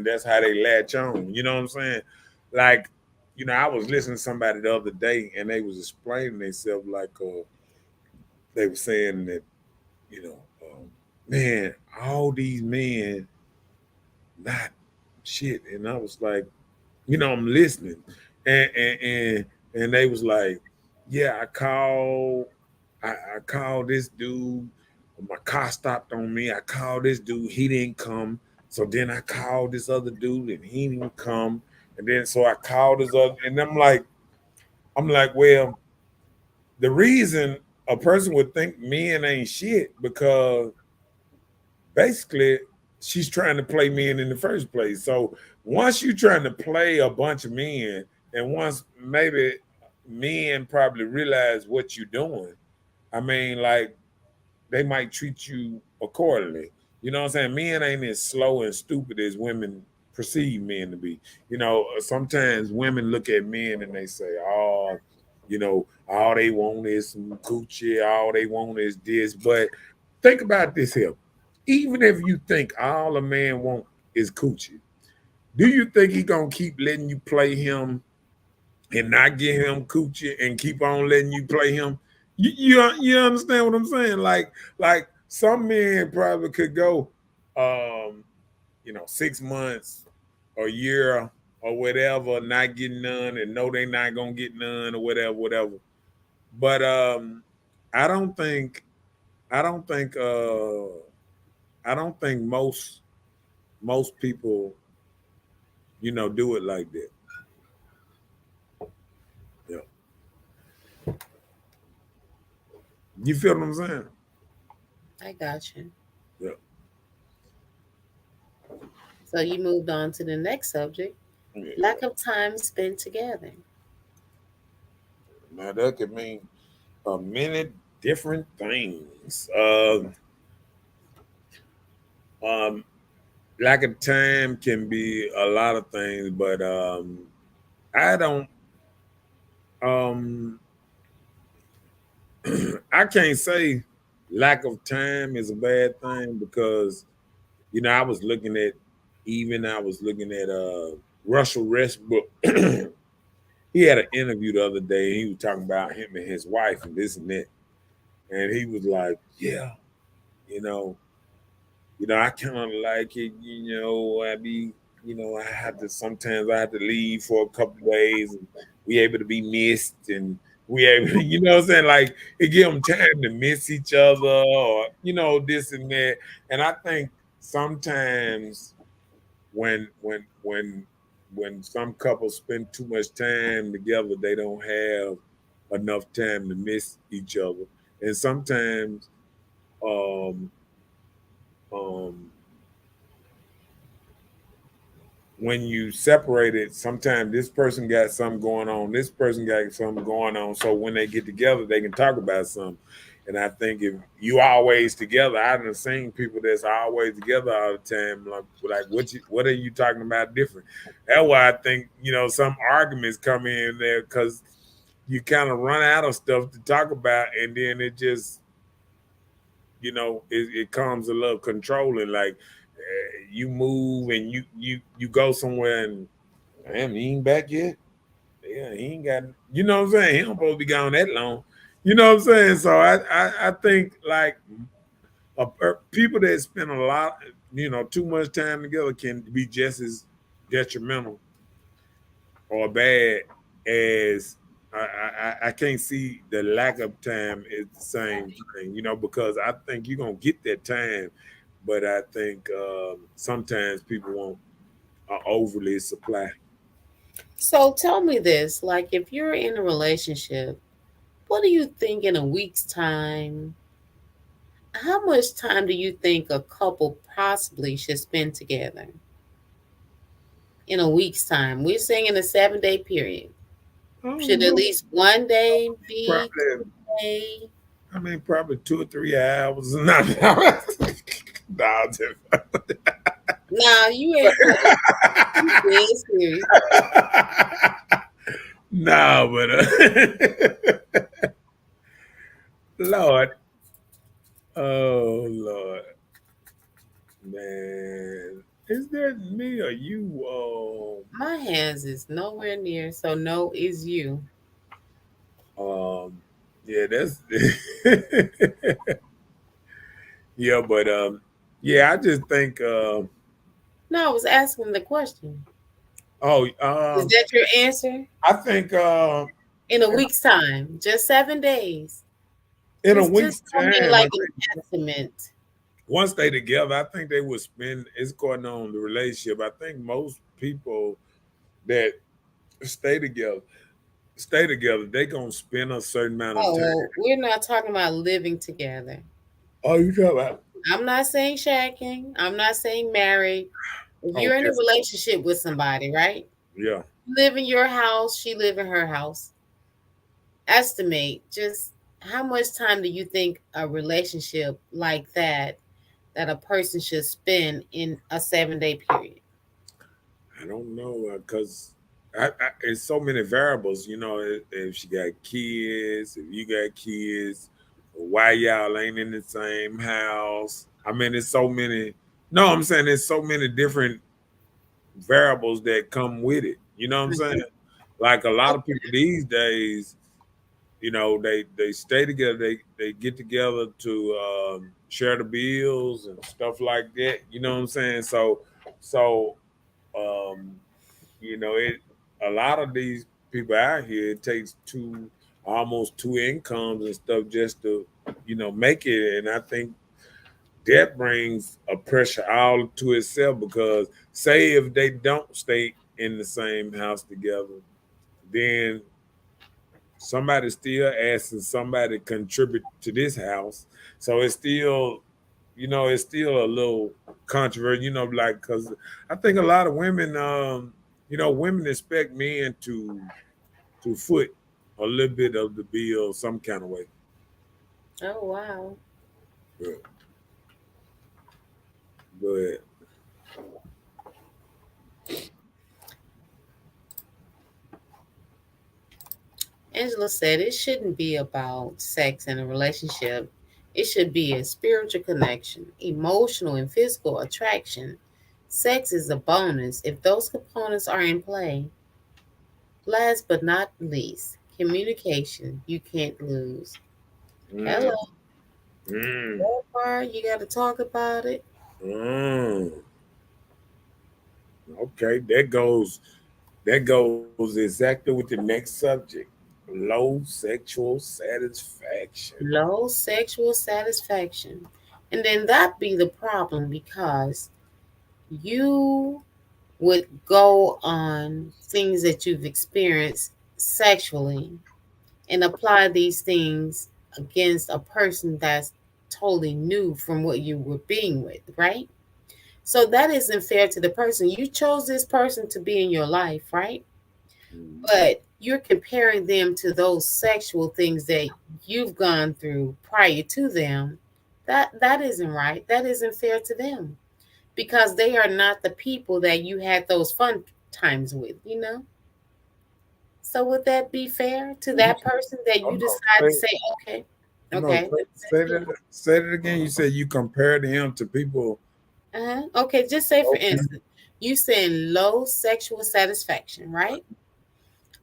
D: that's how they latch on. You know what I'm saying? Like, I was listening to somebody the other day and they was explaining themselves like they were saying that, you know, man, all these men not shit. And I was like, I'm listening. And they was like, yeah, I called this dude. My car stopped on me. I called this dude. He didn't come. So then I called this other dude and he didn't come. And then so I called this other, and I'm like, well, the reason a person would think men ain't shit because basically she's trying to play men in the first place. So once you're trying to play a bunch of men, and once maybe men probably realize what you're doing, I mean, like they might treat you accordingly. You know what I'm saying? Men ain't as slow and stupid as women perceive men to be. Sometimes women look at men and they say, oh, all they want is some coochie, all they want is this. But think about this here. Even if you think all a man want is coochie, do you think he gonna keep letting you play him and not give him coochie and keep on letting you play him? You understand what I'm saying? Like some men probably could go 6 months, a year or whatever, not getting none and know they not gonna get none or whatever. But I don't think I don't think I don't think most people, do it like that. Yeah. You feel what I'm saying?
E: I got you.
D: Yeah.
E: So you moved on to the next subject,
D: Yeah.
E: lack of time spent together.
D: Now that could mean many different things. Um, Lack of time can be a lot of things, but I don't. Um, I can't say lack of time is a bad thing because I was looking at Russell Westbrook. He had an interview the other day. And he was talking about him and his wife and this and that, and he was like, "Yeah, you know, I kind of like it. I have to leave for a couple of days, and we able to be missed, and we able, what I'm saying? Like it give them time to miss each other, or this and that. And I think sometimes when some couples spend too much time together, they don't have enough time to miss each other, and sometimes um um when you separate it, sometimes this person got something going on, this person got something going on. So when they get together, they can talk about something. And I think if you always together, I've seen people that's always together all the time. Like what are you talking about different? That's why I think some arguments come in there because you kind of run out of stuff to talk about, and then it just it comes a little controlling. Like you move and you go somewhere and damn, he ain't back yet. Yeah, he ain't got. You know what I'm saying? He don't supposed to be gone that long. You know what I'm saying? So I think like people that spend a lot, too much time together can be just as detrimental or bad as I can't see the lack of time is the same thing, because I think you're gonna get that time, but I think sometimes people want overly supply.
E: So tell me this, like if you're in a relationship, what do you think in a week's time? How much time do you think a couple possibly should spend together in a week's time? We're saying in a 7-day period.
D: I don't
E: Should at
D: know.
E: least one day be
D: Probably,
E: day?
D: I mean, probably 2 or 3 hours. Nah,
E: Nah, you ain't dead serious.
D: no, but Lord, oh Lord, man, is that me or you?
E: My hands is nowhere near, so no is you.
D: Yeah, that's yeah, but yeah, I just think,
E: No, I was asking the question.
D: oh,
E: Is that your answer?
D: I think
E: In a week's time, just 7 days.
D: in a
E: Just
D: week's
E: tell me
D: time,
E: like an estimate.
D: once they together, I think they would spend. It's going on the relationship. I think most people that stay together, they gonna spend a certain amount of
E: Oh,
D: time.
E: well, we're not talking about living together.
D: Oh, you talking about?
E: I'm not saying shacking. I'm not saying married. If
D: Oh,
E: you're in a
D: yes,
E: relationship with somebody, right?
D: yeah.
E: You live in your house, she live in her house. Estimate just how much time do you think a relationship like that a person should spend in a 7-day period?
D: I don't know because it's so many variables. If she got kids, if you got kids, why y'all ain't in the same house? I mean, it's so many. No, I'm saying there's so many different variables that come with it. You know what I'm saying?
E: Mhm.
D: Like a lot of people these days, they stay together. They get together to share the bills and stuff like that. You know what I'm saying? So um, it a lot of these people out here it takes almost two incomes and stuff just to make it, and I think that brings a pressure all to itself because say if they don't stay in the same house together, then somebody still asking somebody to contribute to this house. So it's still a little controversial, like because I think a lot of women, women expect men to foot a little bit of the bill some kind of way.
E: Oh wow.
D: But, but
E: Angela said it shouldn't be about sex in a relationship. It should be a spiritual connection, emotional and physical attraction. Sex is a bonus if those components are in play. Last but not least, communication. You can't lose.
D: mm,
E: Hello.
D: mm,
E: That part, you got to talk about it.
D: mm. Okay, that goes exactly with the next subject. Low sexual satisfaction.
E: Low sexual satisfaction. And then that be the problem because you would go on things that you've experienced sexually and apply these things against a person that's totally new from what you were being with, right? So that isn't fair to the person. You chose this person to be in your life, right?
D: Mm.
E: But you're comparing them to those sexual things that you've gone through prior to them. That isn't right. That isn't fair to them because they are not the people that you had those fun times with, you know? So would that be fair to that person that you
D: Oh, no,
E: decide to
D: say,
E: say, okay,
D: No,
E: Okay.
D: say it again. You said you compared him to people.
E: Okay, just say for
D: Okay.
E: instance, you saying low sexual satisfaction, right?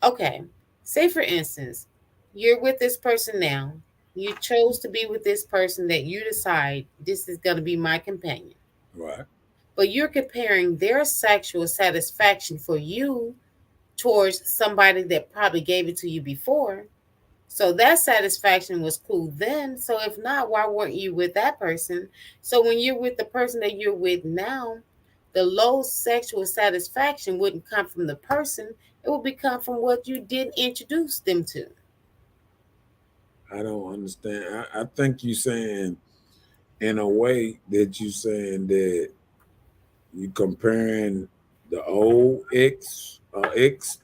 E: Okay. Say for instance, you're with this person now. You chose to be with this person that you decide this is going to be my companion.
D: Right.
E: But you're comparing their sexual satisfaction for you towards somebody that probably gave it to you before. So that satisfaction was cool then. So if not, why weren't you with that person? So when you're with the person that you're with now, the low sexual satisfaction wouldn't come from the person. It would come from what you didn't introduce them to.
D: I don't understand. I think you saying in a way that you saying that you comparing the old ex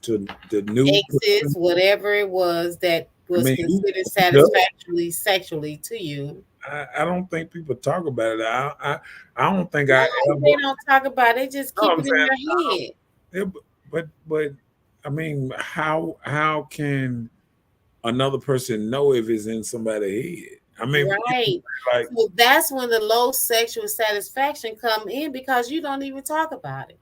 D: to the new
E: Exes,
D: person.
E: whatever it was that
D: I
E: was
D: mean,
E: considered
D: does.
E: satisfactorily sexually to you.
D: I don't think people talk about it. I don't think I
E: No,
D: ever.
E: they don't talk about it, just
D: No,
E: keep
D: I'm
E: it in
D: saying,
E: their head.
D: yeah, but I mean, how can another person know if it's in somebody's head? I mean,
E: Right.
D: like,
E: So that's when the low sexual satisfaction come in because you don't even talk about it.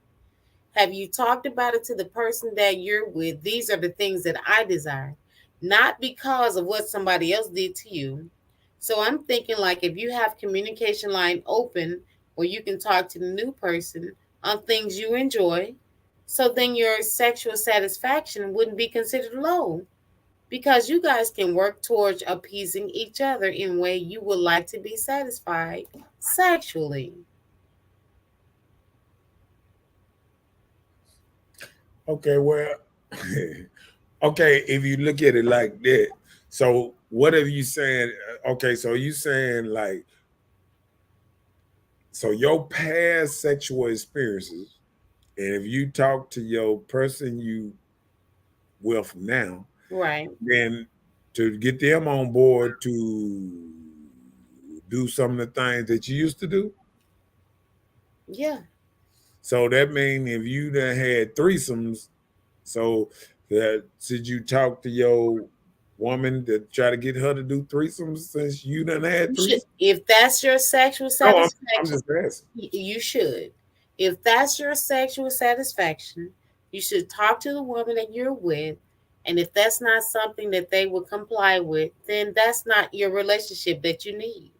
E: Have you talked about it to the person that you're with? These are the things that I desire, not because of what somebody else did to you. So I'm thinking like if you have communication line open where you can talk to the new person on things you enjoy, so then your sexual satisfaction wouldn't be considered low because you guys can work towards appeasing each other in a way you would like to be satisfied sexually.
D: okay, well, okay, if you look at it like that, so what are you saying? Okay, so you saying like, so your past sexual experiences, and if you talk to your person you with now,
E: Right.
D: then to get them on board to do some of the things that you used to do.
E: Yeah.
D: So that means if you done had threesomes, so that did you talk to your woman to try to get her to do threesomes since you done had
E: You should,
D: threesomes?
E: if that's your sexual
D: No, I'm
E: satisfaction,
D: just asking.
E: you should. If that's your sexual satisfaction, you should talk to the woman that you're with. And if that's not something that they will comply with, then that's not your relationship that you need.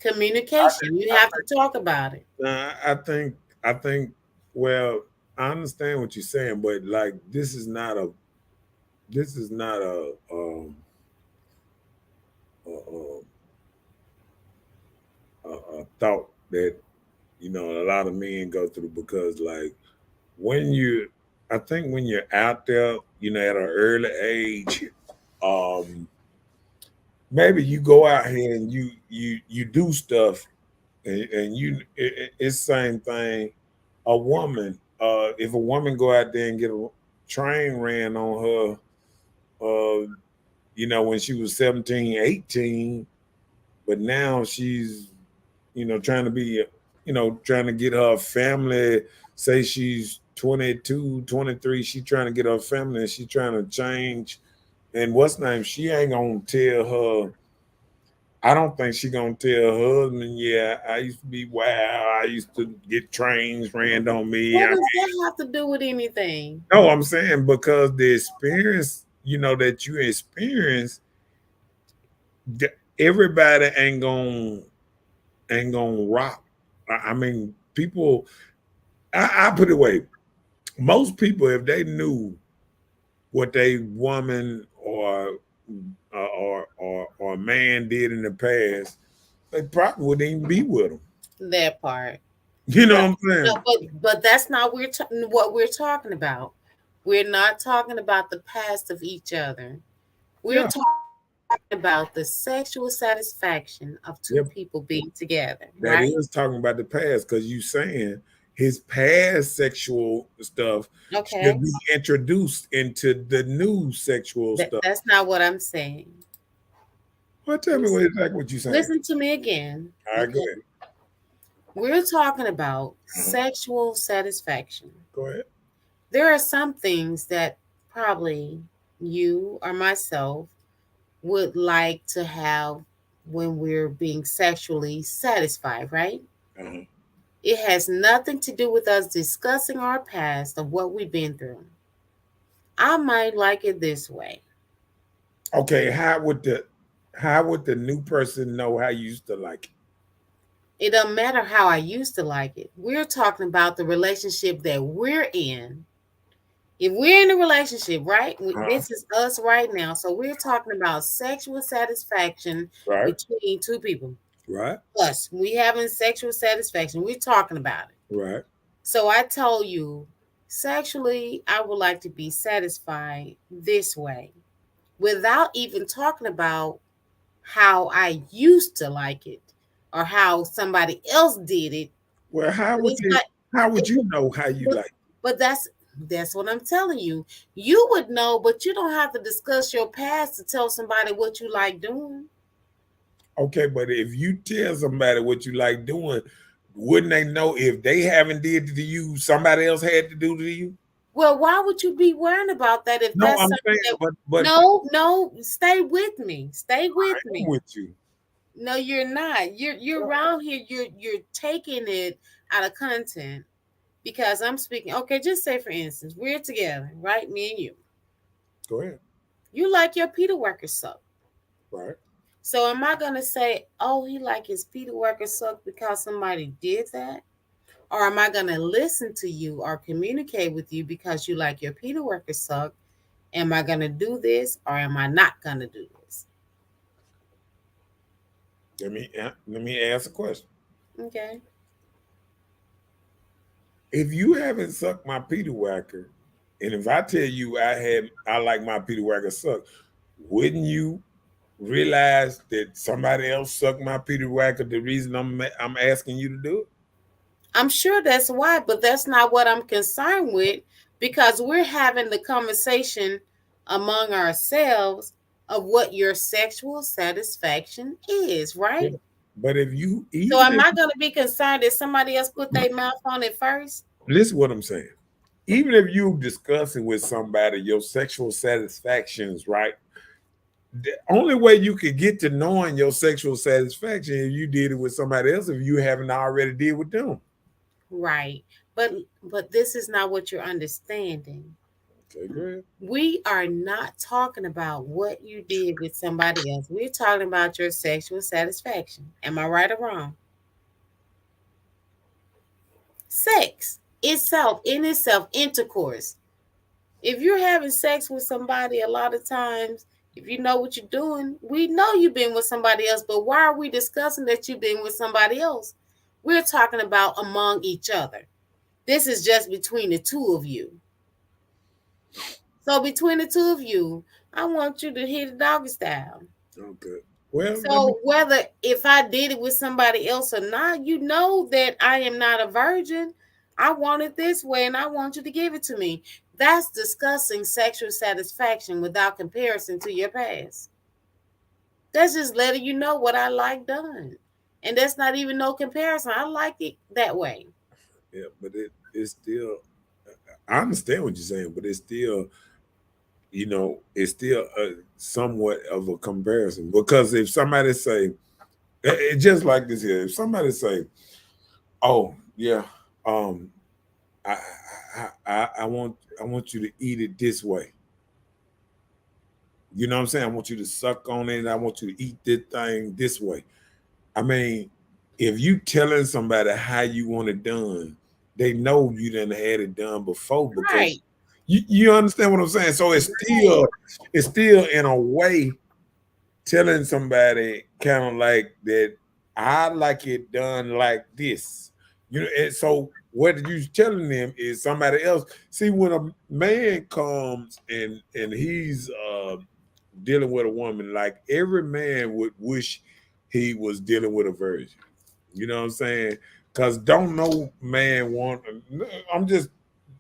E: Communication. You have to talk about it.
D: I think. Well, I understand what you're saying, but like this is not a, a thought that a lot of men go through because like when you I think when you're out there at an early age, um maybe you go out here and you do stuff, and it's same thing. A woman, if a woman go out there and get a train ran on her, when she was 17, 18, but now she's trying to be, trying to get her family, say she's 22, 23, she trying to get her family and she trying to change. And what's name? She ain't gonna tell her. I don't think she gonna tell her husband, yeah, I used to be wild. I used to get trains ran on me.
E: What does that have to do with anything?
D: No, I'm saying because the experience, that you experience, everybody ain't gonna rock. I mean, people. I put it away. Most people, if they knew what they woman or a man did in the past, they probably wouldn't even be with them.
E: That part.
D: You know
E: Right.
D: what I'm saying?
E: No, but that's not what we're talking about. We're not talking about the past of each other. We're
D: Yeah.
E: talking about the sexual satisfaction of two
D: Yep.
E: people being together,
D: That
E: right?
D: is talking about the past because you saying his past sexual stuff
E: Okay.
D: should be introduced into the new sexual stuff.
E: That's not what I'm saying.
D: Well, tell me what you saying.
E: Listen to me again.
D: All right, go ahead.
E: We're talking about sexual satisfaction.
D: Go ahead.
E: There are some things that probably you or myself would like to have when we're being sexually satisfied, right?
D: Uh-huh.
E: It has nothing to do with us discussing our past of what we've been through. I might like it this way.
D: Okay, how would the new person know how you used to like it?
E: It doesn't matter how I used to like it. We're talking about the relationship that we're in. If we're in a relationship, right?
D: Uh-huh.
E: This is us right now. So we're talking about sexual satisfaction
D: Right,
E: between two people.
D: right,
E: Us, we having sexual satisfaction. We're talking about it.
D: right.
E: So I told you, sexually, I would like to be satisfied this way without even talking about how I used to like it or how somebody else did it.
D: Well, how would
E: It's
D: you
E: not,
D: how would
E: it's,
D: you know how you
E: but,
D: like it?
E: but that's what I'm telling you. You would know, but you don't have to discuss your past to tell somebody what you like doing.
D: Okay, but if you tell somebody what you like doing, wouldn't they know if they haven't did it to you, somebody else had to do to you?
E: Well, why would you be worrying about that if
D: No,
E: that's
D: I'm
E: something
D: saying,
E: that
D: but
E: no, stay with me. Stay with
D: I am
E: me.
D: with you.
E: No, you're not. You're around here. You're taking it out of content because I'm speaking. Okay, just say for instance, we're together, right? Me and you.
D: Go ahead.
E: You like your Peter worker suck.
D: Right.
E: So am I gonna say, oh, he like his Peter worker suck because somebody did that? Or am I gonna listen to you or communicate with you because you like your Peter worker suck? Am I gonna do this or am I not gonna do this?
D: Let me ask a question.
E: Okay.
D: If you haven't sucked my Peter Whacker, and if I tell you I like my Peter Whacker suck, wouldn't you realize that somebody else sucked my Peter Whacker? The reason I'm asking you to do it.
E: I'm sure that's why, but that's not what I'm concerned with because we're having the conversation among ourselves of what your sexual satisfaction is,
D: Yeah.
E: right?
D: But if you
E: So
D: even
E: am
D: if
E: I going to be concerned if somebody else put their mouth on it first?
D: listen what I'm saying, even if you discussing with somebody your sexual satisfactions, right? The only way you could get to knowing your sexual satisfaction if you did it with somebody else if you haven't already did with them.
E: Right. But this is not what you're understanding.
D: Okay, go ahead.
E: We are not talking about what you did with somebody else. We're talking about your sexual satisfaction. Am I right or wrong? Sex itself, intercourse. If you're having sex with somebody, a lot of times, if you know what you're doing, we know you've been with somebody else, but why are we discussing that you've been with somebody else? We're talking about among each other. This is just between the two of you. So between the two of you, I want you to hit a doggy style.
D: Okay. Well, let me.
E: So whether if I did it with somebody else or not, you know that I am not a virgin. I want it this way and I want you to give it to me. That's discussing sexual satisfaction without comparison to your past. That's just letting you know what I like done. And that's not even no comparison. I like it that way.
D: Yeah, but it's still. I understand what you're saying, but it's still somewhat of a comparison because if somebody say, just like this here, if somebody say, "Oh yeah, um, I I want you to eat it this way," you know what I'm saying? I want you to suck on it. I want you to eat this thing this way. I mean, if you telling somebody how you want it done, they know you done had it done before because
E: Right.
D: you understand what I'm saying. So it's still in a way telling somebody kind of like that I like it done like this. And so what you telling them is somebody else. See, when a man comes and he's dealing with a woman, like every man would wish he was dealing with a virgin. You know what I'm saying? Because don't no man want. I'm just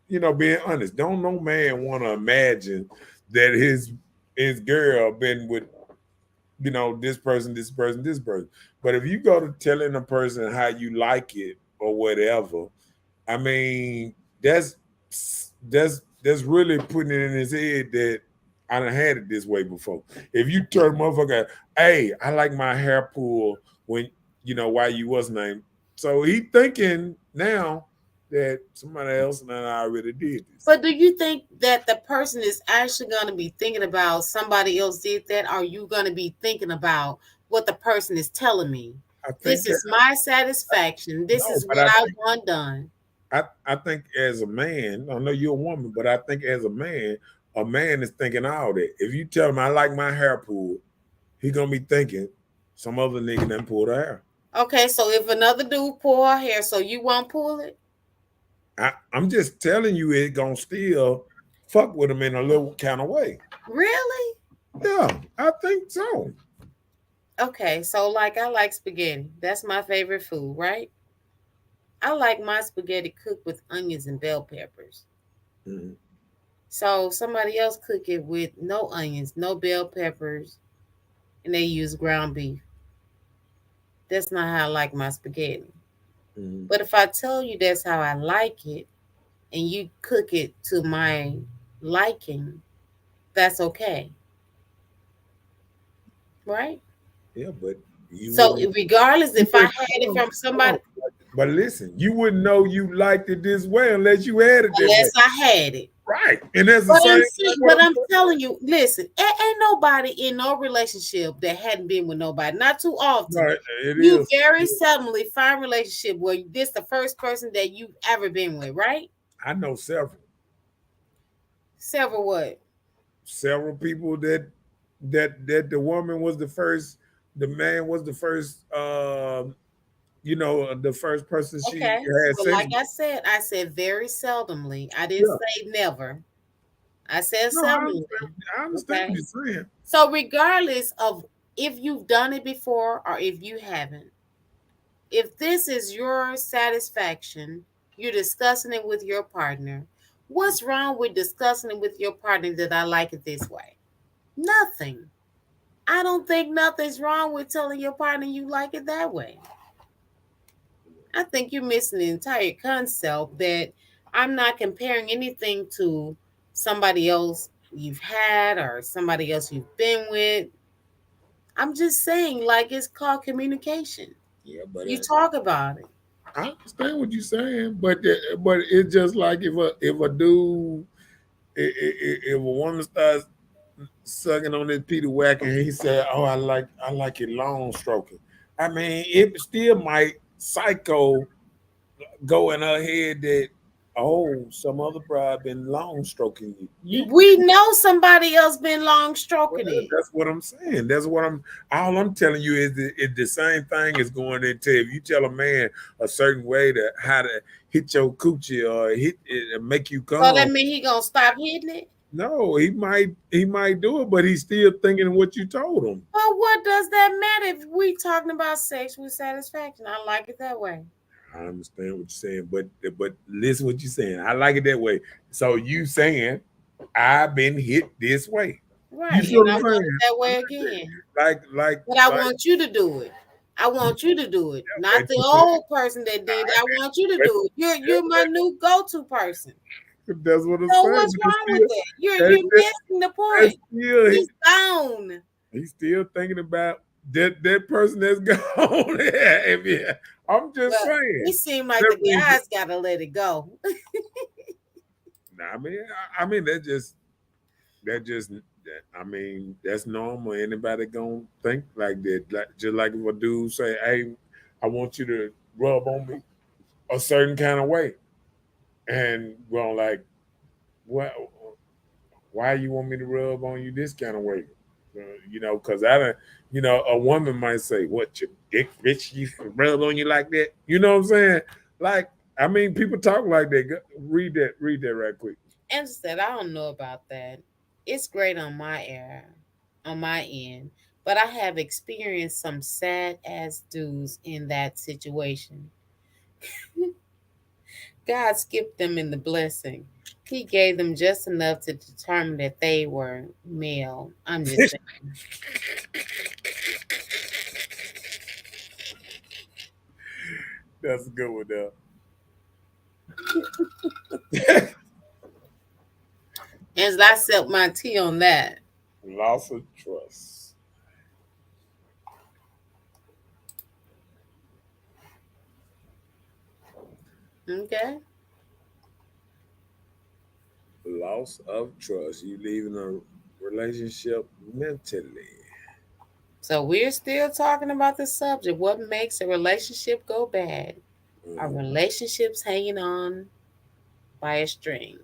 D: being honest. Don't no man want to imagine that his girl been with this person, this person, this person. But if you go to telling a person how you like it or whatever, I mean that's really putting it in his head that I done had it this way before. If you turn motherfucker, hey, I like my hair pulled when why you was named. So he thinking now that somebody else and I already did this.
E: But do you think that the person is actually going to be thinking about somebody else did that? Or are you going to be thinking about what the person is telling me? This is my satisfaction. This is what I want done.
D: I think as a man, I know you're a woman, but I think as a man is thinking all that. If you tell him I like my hair pulled, he gonna be thinking some other nigga done pulled her hair.
E: Okay, so if another dude pull her hair, so you won't pull it?
D: I'm just telling you, it gonna still fuck with him in a little kind of way.
E: Really?
D: Yeah, I think so.
E: Okay, so like I like spaghetti. That's my favorite food, right? I like my spaghetti cooked with onions and bell peppers.
D: Mm-hmm.
E: So somebody else cook it with no onions, no bell peppers, and they use ground beef. That's not how I like my spaghetti.
D: Mm-hmm.
E: But if I tell you that's how I like it, and you cook it to my liking, that's okay. Right?
D: Yeah, but
E: regardless if I had it from somebody.
D: But listen, you wouldn't know you liked it this way unless you had it.
E: Unless I had it.
D: Right. And that's the same.
E: But I'm telling you, listen, ain't nobody in no relationship that hadn't been with nobody. Not too often.
D: Right,
E: you very seldomly find a relationship where this the first person that you've ever been with, right?
D: I know several.
E: Several what?
D: Several people that the woman was the first, the man was the first, the first person she had sex
E: like with. I said very seldomly. I didn't say never. I said seldomly.
D: I understand what you're saying.
E: So regardless of if you've done it before or if you haven't, if this is your satisfaction, you're discussing it with your partner. What's wrong with discussing it with your partner that I like it this way? Nothing. I don't think nothing's wrong with telling your partner you like it that way. I think you're missing the entire concept that I'm not comparing anything to somebody else you've had or somebody else you've been with. I'm just saying, like, it's called communication.
D: Yeah, but
E: you talk about it.
D: I understand what you're saying, but it's just like if a dude, if a woman starts sucking on this Peter Wack and he said, "Oh, I like it long stroking." I mean, it still might psycho go in her head that, oh, some other bride been long stroking you.
E: We know somebody else been long stroking it.
D: That's what I'm saying. All I'm telling you is the same thing is going into if you tell a man a certain way to how to hit your coochie or hit it and make you come.
E: So that mean he gonna stop hitting it?
D: No, he might do it, but he's still thinking what you told him.
E: Well, what does that matter if we talking about sexual satisfaction? I like it that way.
D: I understand what you're saying, but listen what you're saying. I like it that way. So you saying I've been hit this way.
E: Right. You and I want it that way again. But I want you to do it. I want you to do it. Not the old person that did it. I want you to do it. You're my new go-to person.
D: That's what I'm saying.
E: So what's wrong with that? You're missing the point. He's down.
D: He's still thinking about that person that's gone. Yeah, I'm just saying.
E: It seems like the guys gotta let it go.
D: Nah, I mean that's normal. Anybody gonna think like that? Just like if a dude say, "Hey, I want you to rub on me a certain kind of way," and well, like, well, why you want me to rub on you this kind of way? Because I don't. A woman might say, "What, your dick rich? You rub on you like that?" You know what I'm saying? Like, I mean, people talk like that. Read that right quick.
E: And said, I don't know about that. It's great on my end, but I have experienced some sad ass dudes in that situation. God skipped them in the blessing. He gave them just enough to determine that they were male. I'm just saying.
D: That's a good one, though.
E: As I set my tea on that.
D: Loss of trust.
E: Okay.
D: Loss of trust. You leaving a relationship mentally.
E: So we're still talking about the subject. What makes a relationship go bad? Are
D: Mhm.
E: relationships hanging on by a string?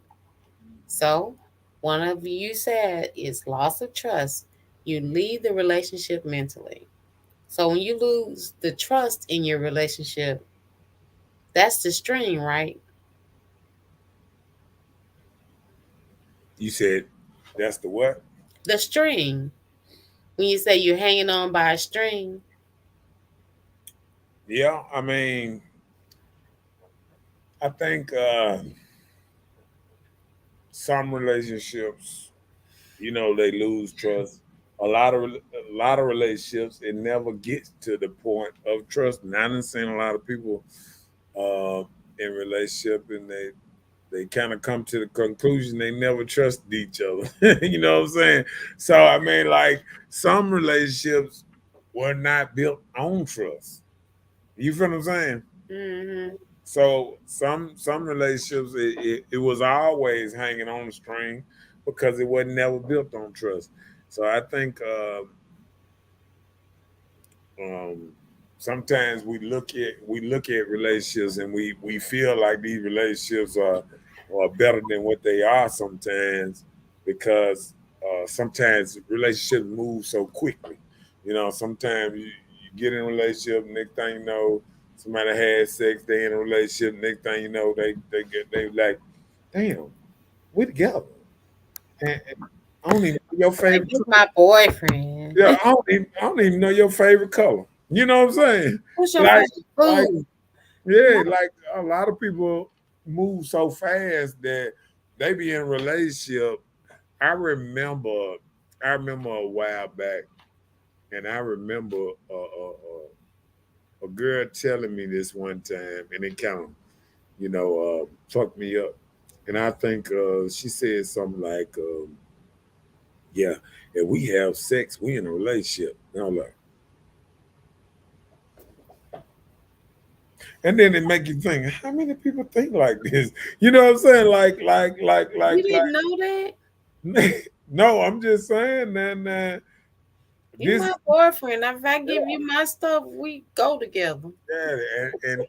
E: So one of you said is loss of trust. You leave the relationship mentally. So when you lose the trust in your relationship, that's the string, right?
D: You said that's the what?
E: The string. When you say you're hanging on by a string,
D: Yeah, I mean, I think some relationships, they lose trust. A lot of relationships, it never gets to the point of trust. And I've seen a lot of people uh, in relationship, and they kind of come to the conclusion they never trusted each other. You know what I'm saying? So I mean, like some relationships were not built on trust. You feel what I'm saying?
E: mm-hmm.
D: So some relationships it was always hanging on the string because it wasn't never built on trust. So I think um, sometimes we look at relationships and we feel like these relationships are better than what they are sometimes because sometimes relationships move so quickly. Sometimes you get in a relationship, next thing you know, somebody has sex, they in a relationship, next thing you know, they like, damn, we together. And I don't even know your
E: Like
D: favorite.
E: he's my boyfriend.
D: Yeah, I don't even know your favorite color. You know what I'm saying?
E: What's your
D: Like,
E: favorite
D: like,
E: food?
D: yeah, like a lot of people move so fast that they be in a relationship. I remember, I remember a while back, and I remember a girl telling me this one time, and it kind of, fucked me up. And I think she said something like, "Yeah, if we have sex, we in a relationship." And I'm like, and then it make you think, how many people think like this? You know what I'm saying?
E: You didn't know that?
D: No, I'm just saying that
E: You
D: this,
E: my boyfriend. If I
D: yeah,
E: give you my stuff, we go together.
D: and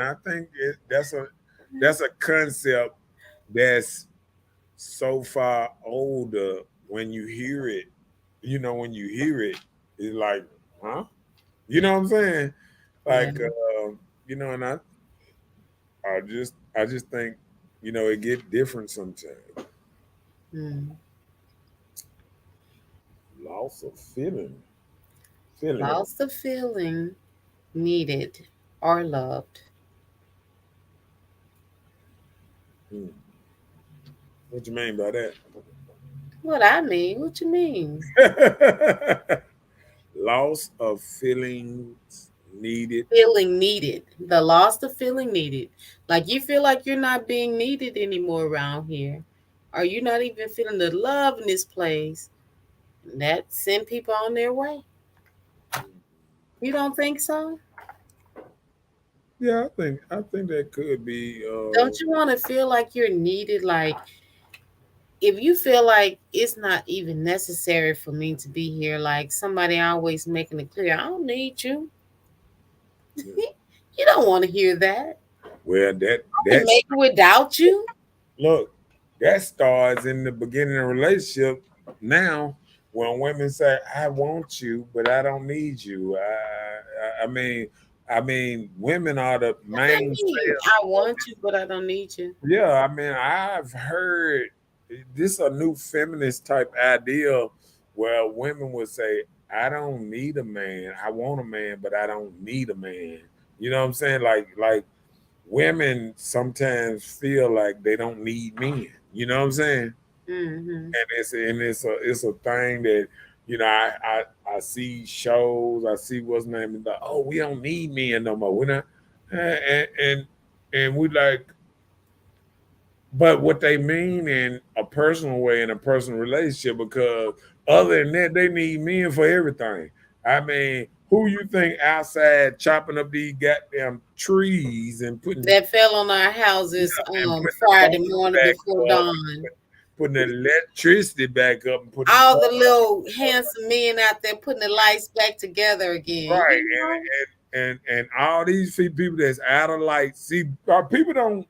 D: I think that's a concept that's so far older. When you hear it, it's like, huh? You know what I'm saying?
E: Yeah.
D: Like, and I just think, it get different sometimes.
E: Mm.
D: Loss of feeling.
E: Lost the feeling needed or loved.
D: Hmm. What you mean by that?
E: What I mean? What you mean?
D: Loss of feelings needed.
E: Feeling needed. The loss of feeling needed. Like you feel like you're not being needed anymore around here. Or you're not even feeling the love in this place. That send people on their way. You don't think so?
D: Yeah, I think that could be.
E: Don't you want to feel like you're needed? Like if you feel like it's not even necessary for me to be here, like somebody always making it clear, I don't need you. You don't want to hear that.
D: Well, that
E: I can
D: that's
E: make it without you.
D: look. That starts in the beginning of a relationship. Now, when women say, "I want you, but I don't need you," I mean, women are the
E: What that
D: main
E: mean? I want you, but I don't need you.
D: Yeah, I mean, I've heard this a new feminist type idea where women would say, "I don't need a man. I want a man, but I don't need a man." You know what I'm saying? Like women sometimes feel like they don't need men. You know what I'm saying?
E: Mm-hmm.
D: And it's a thing that I see shows. I see what's name is like, oh, we don't need men no more. We're not, and we like. but what they mean in a personal way, in a personal relationship, because other than that, they need men for everything. I mean, who you think outside chopping up these goddamn trees and
E: That fell on our houses
D: putting the
E: Friday
D: phones
E: morning
D: back
E: before
D: up,
E: dawn.
D: putting the electricity back up, and putting
E: All the little handsome men out there putting the lights back together again.
D: right,
E: You know?
D: and all these people that's out of light. See, people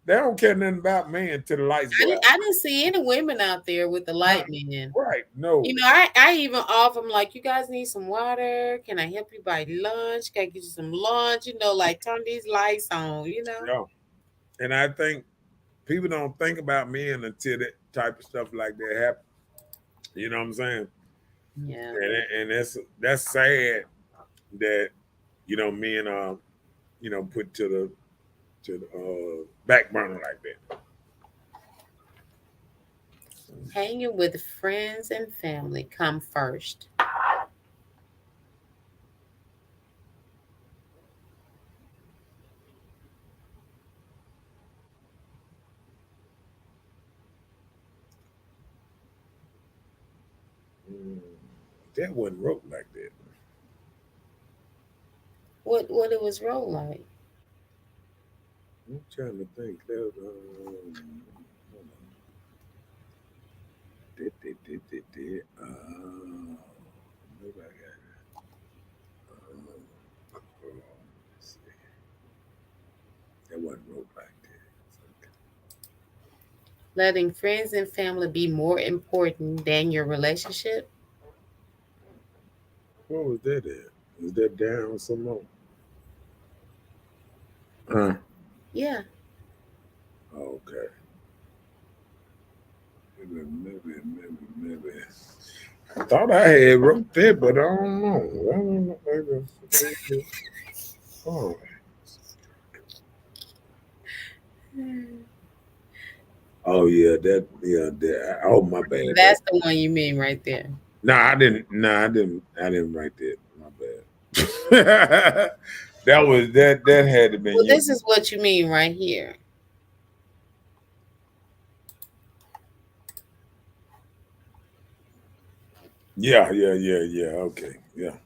D: they don't care nothing about men until the lights go out.
E: I didn't see any women out there with the light men.
D: Right? No.
E: You know, I even offer them, like, you guys need some water? Can I help you buy lunch? Can I get you some lunch? You know, like, turn these lights on, you know?
D: Yeah. And I think people don't think about men until that type of stuff like that happens. You know what I'm saying?
E: Yeah.
D: And that's sad that men are put to the back burner like that.
E: Hanging with friends and family come first.
D: That wasn't wrote like that.
E: What it was roll like?
D: I'm trying to think. That, maybe I got it. Let's see. That wasn't wrote like that.
E: Letting friends and family be more important than your relationship?
D: What was that at? Is that down some more? Huh?
E: Yeah.
D: Okay. Maybe. I thought I had wrote that, but I don't know. Maybe. Oh. Oh yeah, that. Oh my bad.
E: That's the one you mean right there.
D: No, I didn't. No, I didn't write that. My bad. that had to be.
E: Well, this is what you mean right here.
D: Yeah. Okay, yeah.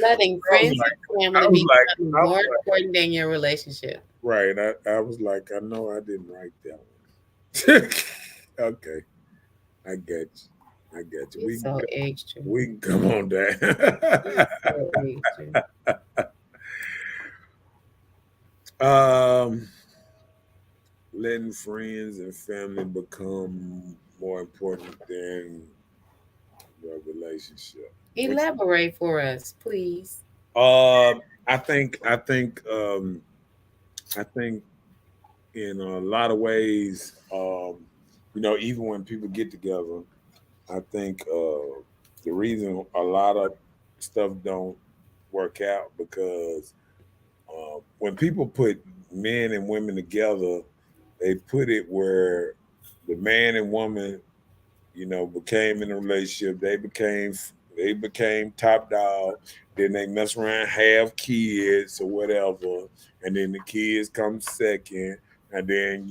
E: Letting friends and family be more important than your relationship.
D: Right. I was like, I know I didn't write that one. Okay. I got you.
E: You're so extra.
D: We can come on down.
E: So
D: extra. Letting friends and family become more important than your relationship.
E: Elaborate for us, please.
D: I think in a lot of ways, even when people get together, I think the reason a lot of stuff don't work out because when people put men and women together, they put it where the man and woman, became in a relationship. They became top dog. Then they mess around, have kids or whatever, and then the kids come second. And then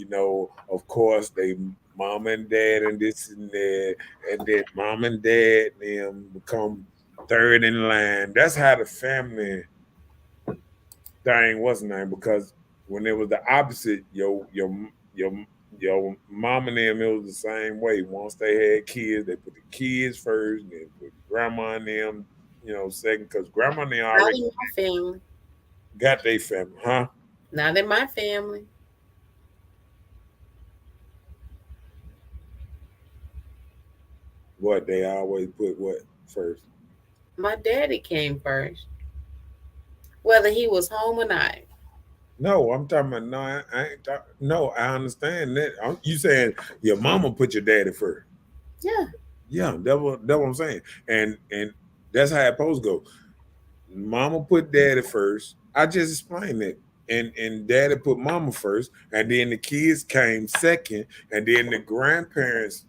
D: of course, they mom and dad and this and that, and then mom and dad them become third in line. That's how the family thing was named because when it was the opposite, your mom and them, it was the same way. Once they had kids, they put the kids first, and then put grandma and them, second, because grandma and them already
E: Not in my family.
D: got their family, huh?
E: Not in my family.
D: What they always put what first?
E: My daddy came first, whether he was home or not.
D: No, I'm talking about no. I ain't talking. No, I understand that. You saying your mama put your daddy first?
E: Yeah.
D: Yeah, that's what I'm saying, and that's how it supposed to go. Mama put daddy first. I just explained that. And daddy put mama first, and then the kids came second, and then the grandparents,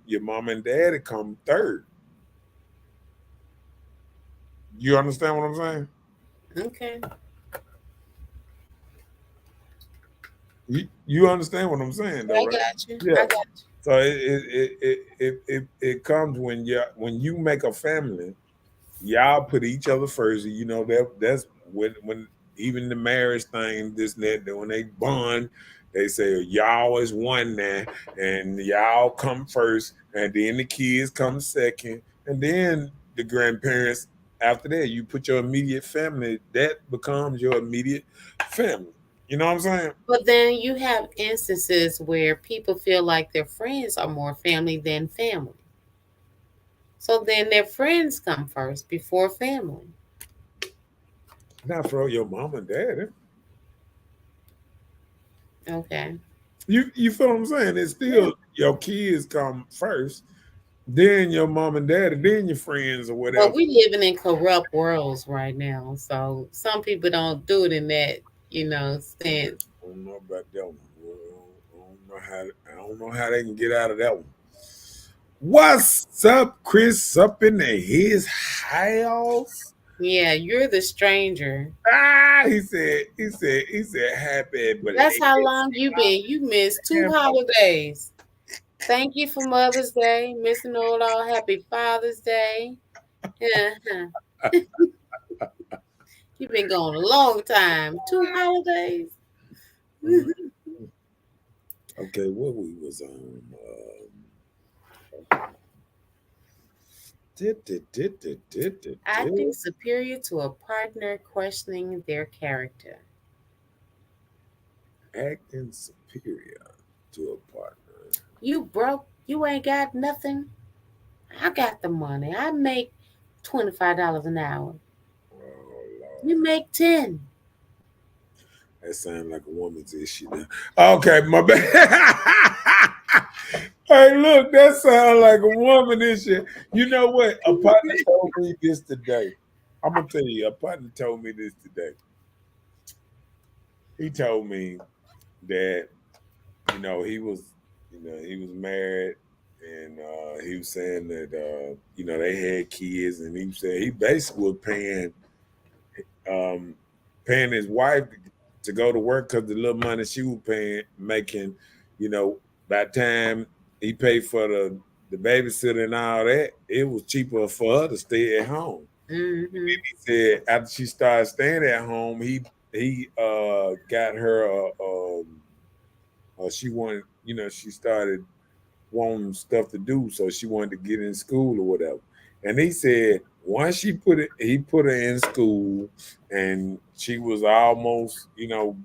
D: your mama and daddy come third. You understand what I'm saying?
E: Okay.
D: You understand what I'm saying, though,
E: I
D: right?
E: got you.
D: Yeah.
E: I got you.
D: So it comes when you make a family, y'all put each other first. You know that's when even the marriage thing, this and that when they bond, they say y'all is one now, and y'all come first, and then the kids come second, and then the grandparents. After that, you put your immediate family. That becomes your immediate family. You know what I'm saying?
E: But then you have instances where people feel like their friends are more family than family. So then their friends come first before family.
D: Not for your mom and dad.
E: Okay.
D: You feel what I'm saying? It's
E: Yeah.
D: still your kids come first, then your mom and dad, and then your friends or
E: Well,
D: whatever.
E: we living in corrupt worlds right now. So some people don't do it in that, sense.
D: I don't know about that one. I don't know how they can get out of that one. What's up, Chris? Up in his house?
E: Yeah, you're the stranger.
D: He said, happy
E: That's how
D: belated.
E: long you been. You missed two holidays. Thank you for Mother's Day, Mr. Know-it-all. Happy Father's Day. Uh-huh. You've been gone a long time. Two holidays.
D: Okay, what we was on?
E: Acting superior to a partner, questioning their character.
D: Acting superior to a partner.
E: You broke. You ain't got nothing. I got the money. I make $25 an hour.
D: Oh
E: You
D: Lord,
E: make 10.
D: that sounds like a woman's issue. Now. Okay, my bad. Hey, look, that sounds like a woman issue. You know what? A partner told me this today. I'm gonna tell you, a partner told me this today. He told me that he was married, and he was saying that they had kids, and he said he basically was um, paying his wife to go to work because the little money she was making, by the time he paid for the babysitter and all that, it was cheaper for her to stay at home.
E: Mm-hmm.
D: He said after she started staying at home, he got her she wanted, she started wanting stuff to do, so she wanted to get in school or whatever. And he said once he put her in school, and she was almost,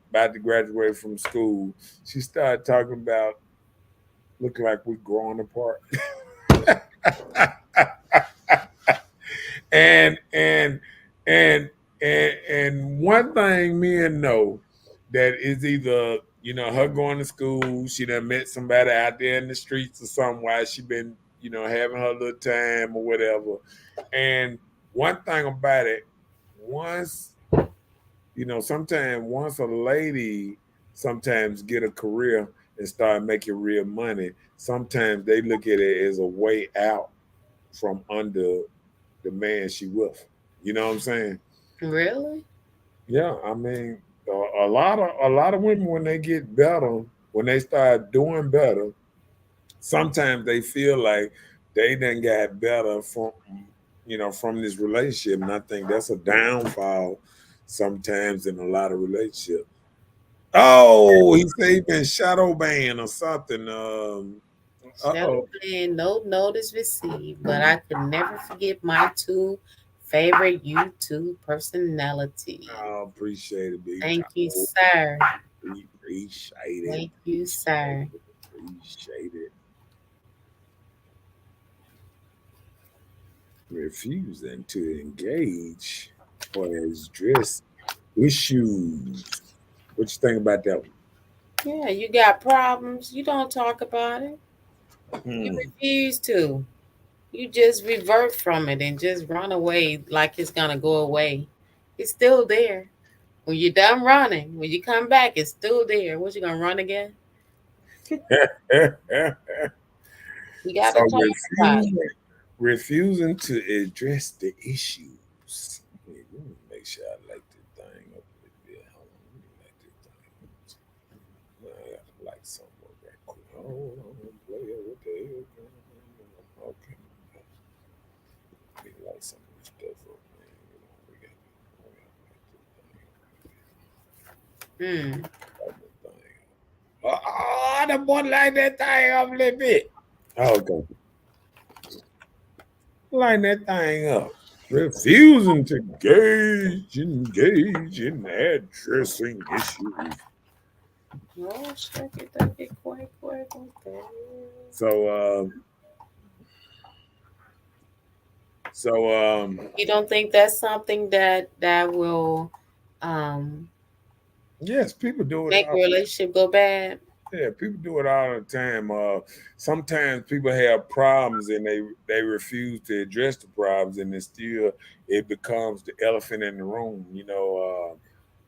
D: about to graduate from school. She started talking about looking like we're growing apart. and and and and one thing men know that is either her going to school, she done met somebody out there in the streets or something while she been having her little time or whatever. And one thing about it, once sometimes once a lady sometimes get a career and start making real money, sometimes they look at it as a way out from under the man she with. You know what I'm saying?
E: Really?
D: Yeah, I mean, a lot of women when they get better, when they start doing better, sometimes they feel like they done got better from this relationship, and I think that's a downfall sometimes in a lot of relationships. Oh, he said he been shadow banned or something.
E: Shadow
D: Uh-oh.
E: ban, no notice received, but I could never forget my two favorite YouTube personalities.
D: I appreciate it, big
E: Thank you,
D: time.
E: sir.
D: Appreciate it.
E: Thank you, sir.
D: Appreciate it. Refusing to engage for his dress issues. What you think about that
E: Yeah, you got problems. You don't talk about it. You
D: one?
E: refuse to. You just revert from it and just run away like it's gonna go away. It's still there. When you're done running, when you come back, it's still there. What, you gonna run again?
D: Hmm.
E: You
D: So
E: gotta talk about it.
D: refusing to address the issues. Wait, let me make sure I like this thing up a little bit. Hold on, let me like this thing. on, player, what the hell going on? Okay. Let me light some of this stuff up, man. We got
E: Mm.
D: light this thing up. Oh, the boy light that thing up a little bit. Okay. Light that thing up. Refusing to engage in addressing issues.
E: Oh, check it, that get quick, okay.
D: So,
E: You don't think that's something that will um
D: yes, people do it
E: make a
D: all.
E: relationship go bad?
D: Yeah, people do it all the time. Sometimes people have problems and they refuse to address the problems, and it becomes the elephant in the room.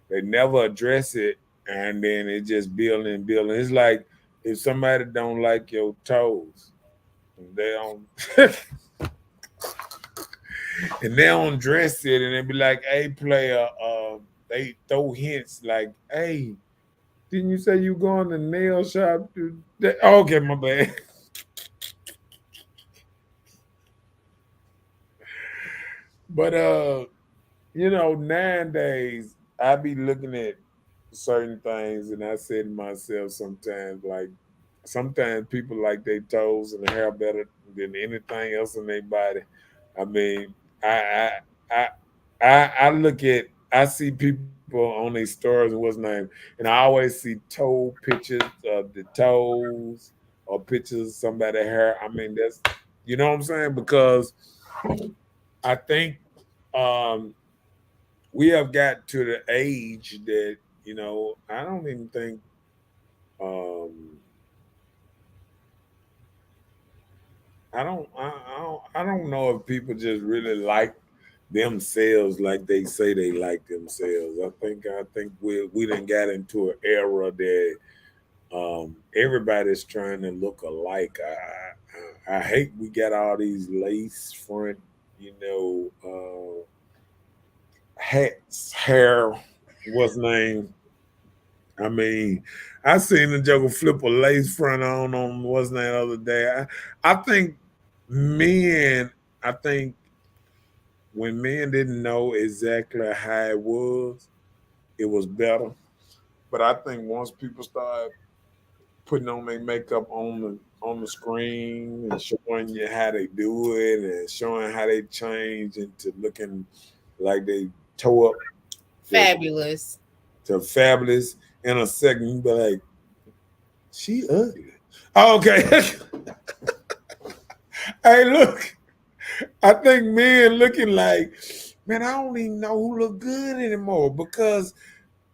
D: They never address it, and then it just building and building. It's like if somebody don't like your toes, they don't and they don't dress it, and they be like, "Hey, player," they throw hints like, "Hey, didn't you say you going to nail shop?" Okay, my bad. But nowadays I be looking at certain things, and I say to myself sometimes, like, sometimes people like their toes and hair better than anything else in their body. I mean, I I I see people on their stories and what's name, and I always see toe pictures of the toes or pictures of somebody's hair. I mean, that's what I'm saying, because I think um we have got to the age that I don't even think um I don't know if people just really like themselves like they say they like themselves. I think we done got into an era that everybody's trying to look alike. I hate we got all these lace front, hats, hair, what's name. I mean, I seen the Joker flip a lace front on what's name the other day. I think men, I think when men didn't know exactly how it was better. But I think once people start putting on their makeup on the screen and showing you how they do it and showing how they change into looking like they toe up to,
E: Fabulous.
D: to fabulous in a second, you be like, she ugly. Oh, okay. Hey, look, I think men looking like, man, I don't even know who look good anymore, because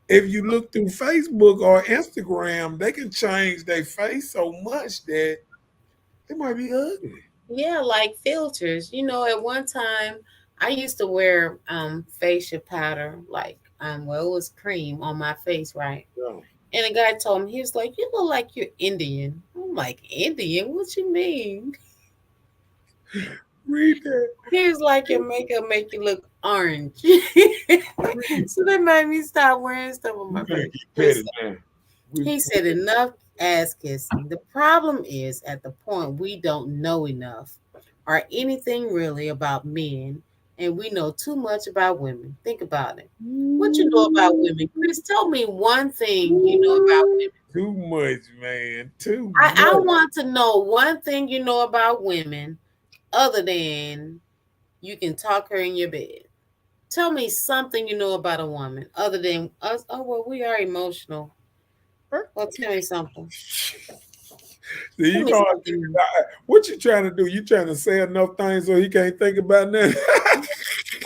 D: if you look through Facebook or Instagram, they can change their face so much that it might be ugly.
E: Yeah, like filters. At one time I used to wear facial powder, like well, it was cream on my face, right?
D: Yeah.
E: And a guy told me, he was like, "You look like you're Indian." I'm like, "Indian? What you mean?"
D: Read that.
E: He was like, "Your makeup make you look orange."
D: Read.
E: So that made me stop wearing stuff on
D: We
E: my
D: finna
E: face.
D: get
E: Chris,
D: petty now. We,
E: he said, "Enough ass kissing. The problem is at the point we don't know enough or anything really about men, and we know too much about women. Think about it. What you know about women? Chris, tell me one thing you know about women.
D: too much, man. Too
E: I
D: much.
E: want to know one thing you know about women other than you can talk her in your bed. Tell me something you know about a woman other than us. Oh, well, we are emotional. Well, tell me something.
D: See,
E: Tell
D: you
E: me
D: know
E: something.
D: what you trying to do? You trying to say enough things so he can't think about nothing?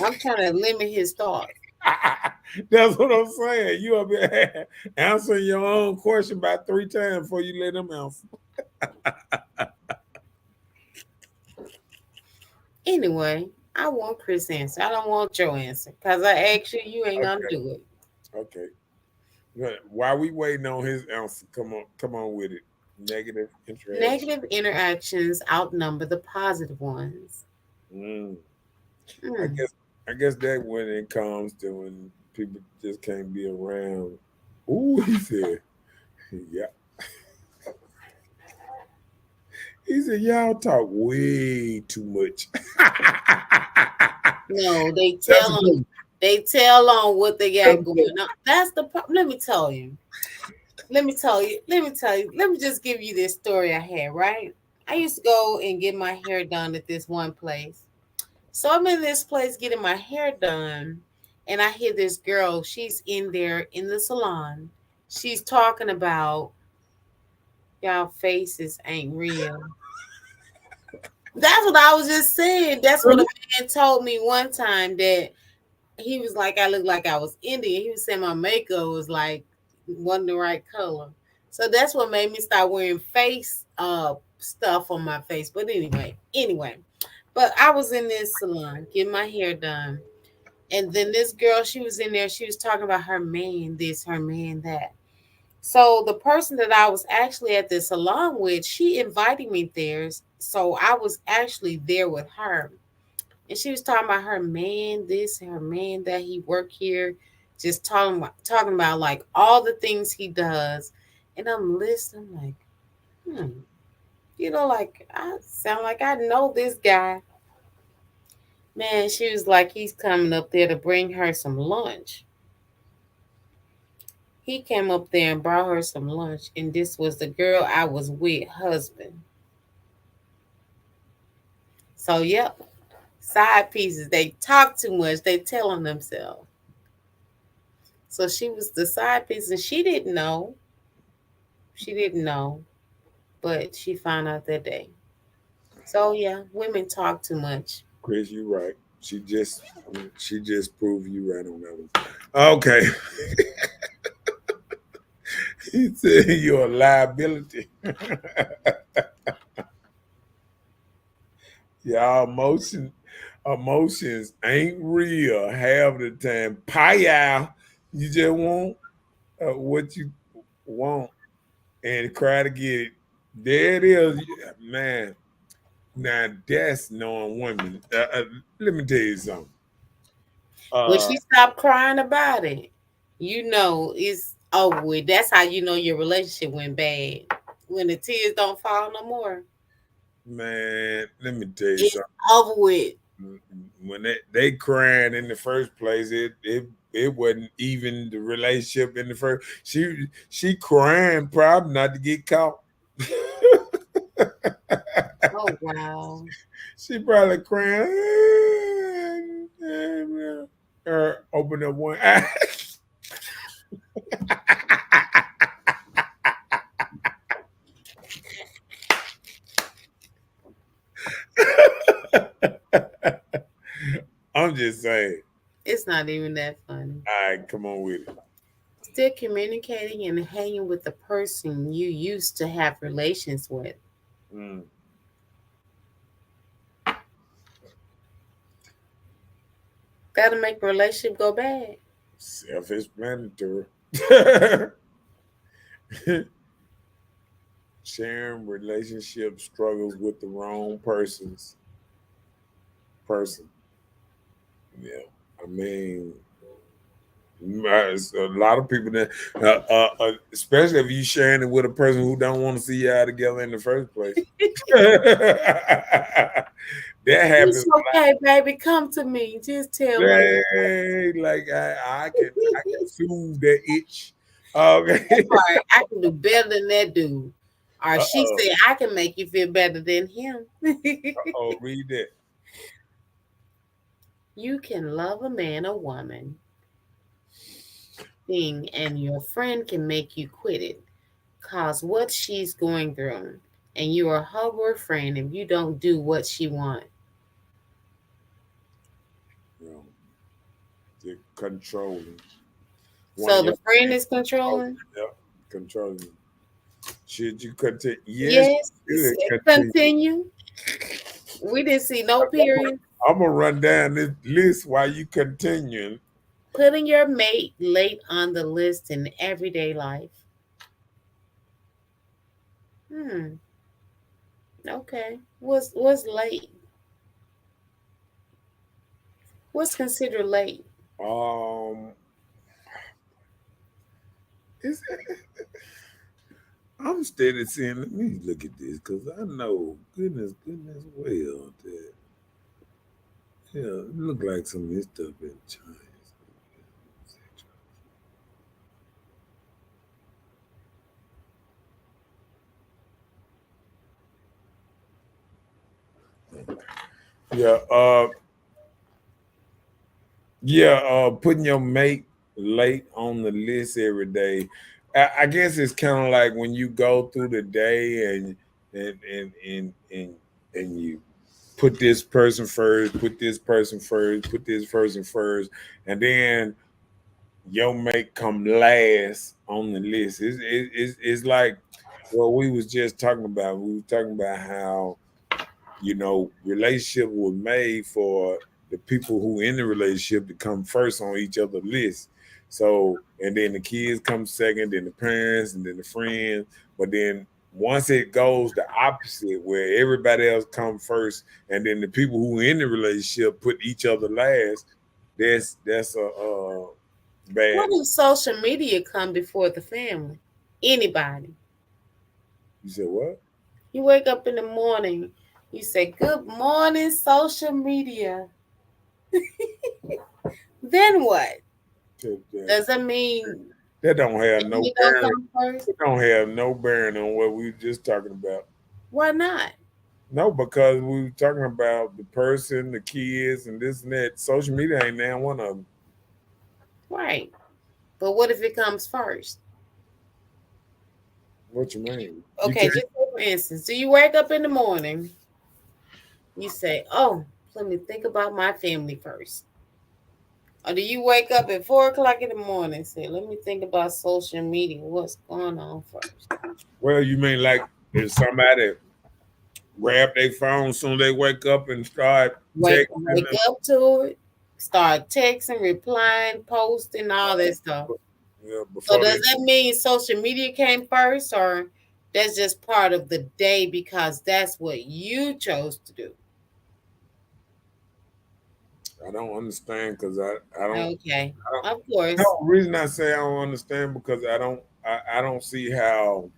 E: I'm trying to limit his thoughts.
D: That's what I'm saying. You up here answering your own question about 3 times before you let him answer.
E: Anyway, I want Chris' answer. I don't want your answer because I asked you, you ain't gonna
D: Okay,
E: do it.
D: okay. Good. While we waiting on his answer, come on with it. Negative interaction.
E: Negative interactions outnumber the positive ones.
D: Mm. I
E: Hmm.
D: guess I guess that when it comes to when people just can't be around. Ooh, he said, yeah. He said, y'all talk way too much.
E: No, they
D: That's
E: tell
D: a
E: on
D: good
E: they tell on what they got
D: one.
E: going on. That's the problem. Let me tell you. Let me tell you. Let me tell you. Let me just give you this story I had, right? I used to go and get my hair done at this one place. So I'm in this place getting my hair done, and I hear this girl. She's in there in the salon. She's talking about y'all faces ain't real. That's what I was just saying. That's what a man told me one time that he was like, I looked like I was Indian. He was saying my makeup was like wasn't the right color. So that's what made me start wearing face stuff on my face. But anyway. But I was in this salon getting my hair done. And then this girl, she was in there, she was talking about her man, this, her man, that. So the person that I was actually at the salon with, she invited me there. So I was actually there with her. And she was talking about her man, this, her man that he worked here, just talking about like all the things he does. And I'm listening, like, like I sound like I know this guy. Man, she was like, he's coming up there to bring her some lunch. He came up there and brought her some lunch, and this was the girl I was with, husband. So, yep, side pieces. They talk too much. They tell on themselves. So she was the side piece, and she didn't know. She didn't know, but she found out that day. So yeah, women talk too much.
D: Chris, you right. She just proved you right on that one. Okay. He said you're a liability. Y'all emotions ain't real half the time. Pie, you just want what you want and cry to get it. There it is, man. Now that's knowing women. Let me tell you something.
E: When
D: Uh,
E: she stopped crying about it, it's over with. That's how you know your relationship went bad. When the tears don't fall no more,
D: man, let me tell you
E: it's
D: something.
E: over with.
D: When they crying in the first place, it wasn't even the relationship in the first. She crying probably not to get caught.
E: Oh wow.
D: She probably crying. Open up one eye. I'm just saying.
E: It's not even that funny.
D: All right, come on with it.
E: Still communicating and hanging with the person you used to have relations with.
D: Mm.
E: That'll make the relationship go bad.
D: Self-explanatory. Sharing relationship struggles with the wrong person. Yeah, I mean, a lot of people that, especially if you sharing it with a person who don't want to see y'all together in the first place. That
E: It's
D: happens.
E: okay, baby. Come to me. Just tell me.
D: Like I can soothe that itch. Okay.
E: Right. I can do better than that dude. Or she
D: Uh-oh.
E: said I can make you feel better than him.
D: Oh, read that.
E: You can love a man or woman thing and your friend can make you quit it. Cause what she's going through. And you are her boyfriend if you don't do what she wants.
D: Yeah, they're controlling. One
E: So
D: of
E: the
D: your
E: friend is
D: oh,
E: controlling?
D: yeah, controlling. Should you continue? Yes,
E: Yes. It
D: you
E: said
D: should continue.
E: continue. We didn't see no period.
D: I'm gonna run down this list while you continuing.
E: Putting your mate late on the list in everyday life. Hmm. Okay. What's late? What's considered late?
D: Um, is I'm steady saying, let me look at this because I know goodness well that it look like some of this stuff been changed. Yeah, putting your mate late on the list every day. I guess it's kind of like when you go through the day and you put this person first, put this person first, put this person first, and then your mate come last on the list. It's like what we was just talking about. We were talking about how relationship was made for the people who in the relationship to come first on each other's list. So, and then the kids come second, then the parents, and then the friends. But then once it goes the opposite, where everybody else come first, and then the people who in the relationship put each other last, that's a bad.
E: What if social media come before the family? Anybody?
D: You said what?
E: You wake up in the morning, you say, "Good morning, social media." Then what? Does that mean
D: That don't have no
E: you don't
D: bearing.
E: come first?
D: It don't have no bearing on what we were just talking about.
E: Why not?
D: No, because we were talking about the person, the kids, and this and that. Social media ain't now one of them.
E: Right. But what if it comes first?
D: What you mean?
E: Okay, just for instance, do you wake up in the morning, you say, "Oh, let me think about my family first." Or do you wake up at 4 o'clock in the morning and say, "Let me think about social media. What's going on first?"
D: Well, you mean like if somebody grab their phone soon they wake up and start
E: Wake
D: texting?
E: up to it, start texting, replying, posting, all that stuff.
D: Yeah,
E: So does that mean social media came first, or that's just part of the day because that's what you chose to do?
D: I don't understand because I don't.
E: Okay,
D: I don't
E: of course.
D: no reason I say I don't understand because I don't see how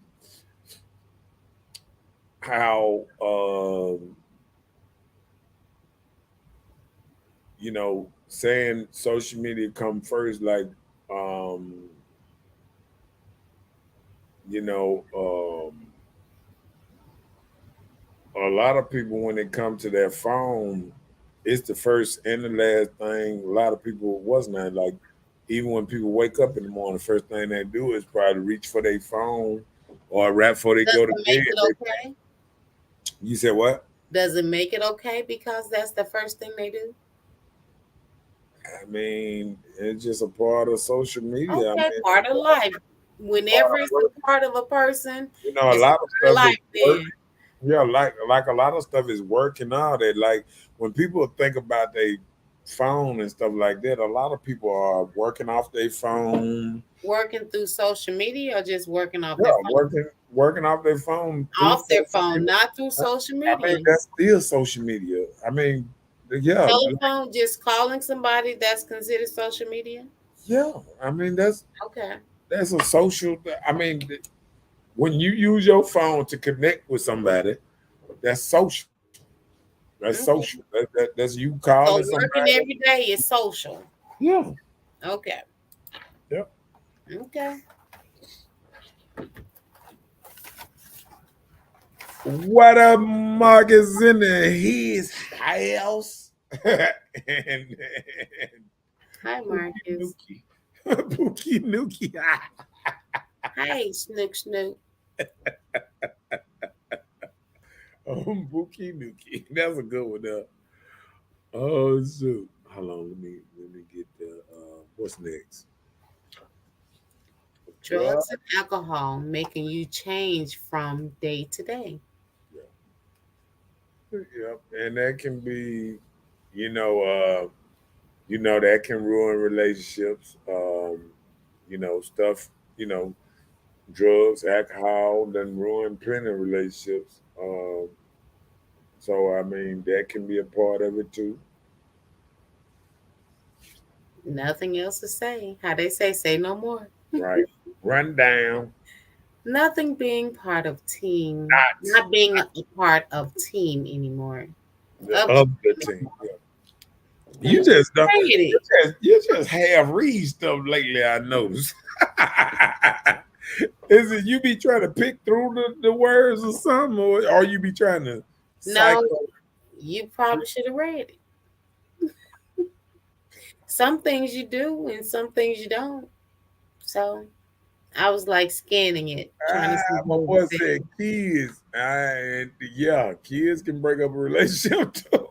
D: saying social media come first, like um, you know, a lot of people when it comes to their phone, it's the first and the last thing. A lot of people was not like, even when people wake up in the morning, the first thing they do is probably reach for their phone or right before they
E: Does
D: go to
E: it
D: bed.
E: make it okay?
D: You said what?
E: Does it make it okay because that's the first thing they do?
D: I mean, it's just a part of social media.
E: Okay, part of life. Whenever it's a part of a person,
D: A
E: it's
D: lot of
E: part of
D: stuff
E: life
D: is work.
E: then.
D: Yeah, like a lot of stuff is work and all that. Like when people think about their phone and stuff like that, a lot of people are working off their phone.
E: Working through social media or just working off
D: Yeah,
E: their phone?
D: working off their phone through
E: Off their
D: social
E: phone,
D: media.
E: not through social
D: I mean,
E: media.
D: that's still social media. I mean, yeah,
E: Telephone, just calling somebody, that's considered social media?
D: yeah. I mean, that's
E: Okay.
D: a social. I mean, when you use your phone to connect with somebody, that's social. That's
E: Okay.
D: social. That's you
E: So
D: calling
E: working
D: somebody.
E: every day is social.
D: Yeah.
E: Okay.
D: Yep.
E: Okay.
D: What up, Marcus in his house? and
E: Hi, Marcus.
D: Nuki. Pookie Nuki.
E: Hi, Snook Snook.
D: Pookie Nuki. That's a good one though. Oh shoot. Hold on, let me get the what's next?
E: Drugs and alcohol making you change from day to day.
D: Yep. And that can be, you know, that can ruin relationships. Stuff, drugs, alcohol, done ruin plenty of relationships. So I mean that can be a part of it too.
E: Nothing else to say. How they say no more.
D: Right. Run down.
E: Nothing being part of team, not being a part of team anymore. Of
D: Of the team. Yeah. You just don't.
E: it.
D: You just have read stuff lately. I noticed. Is it you be trying to pick through the words or something, or you be trying to
E: No,
D: cycle?
E: you probably should have read it. Some things you do and some things you don't. So I was like scanning it, trying to see
D: My
E: what
D: boy
E: was there.
D: said kids. Yeah, kids can break up a relationship too.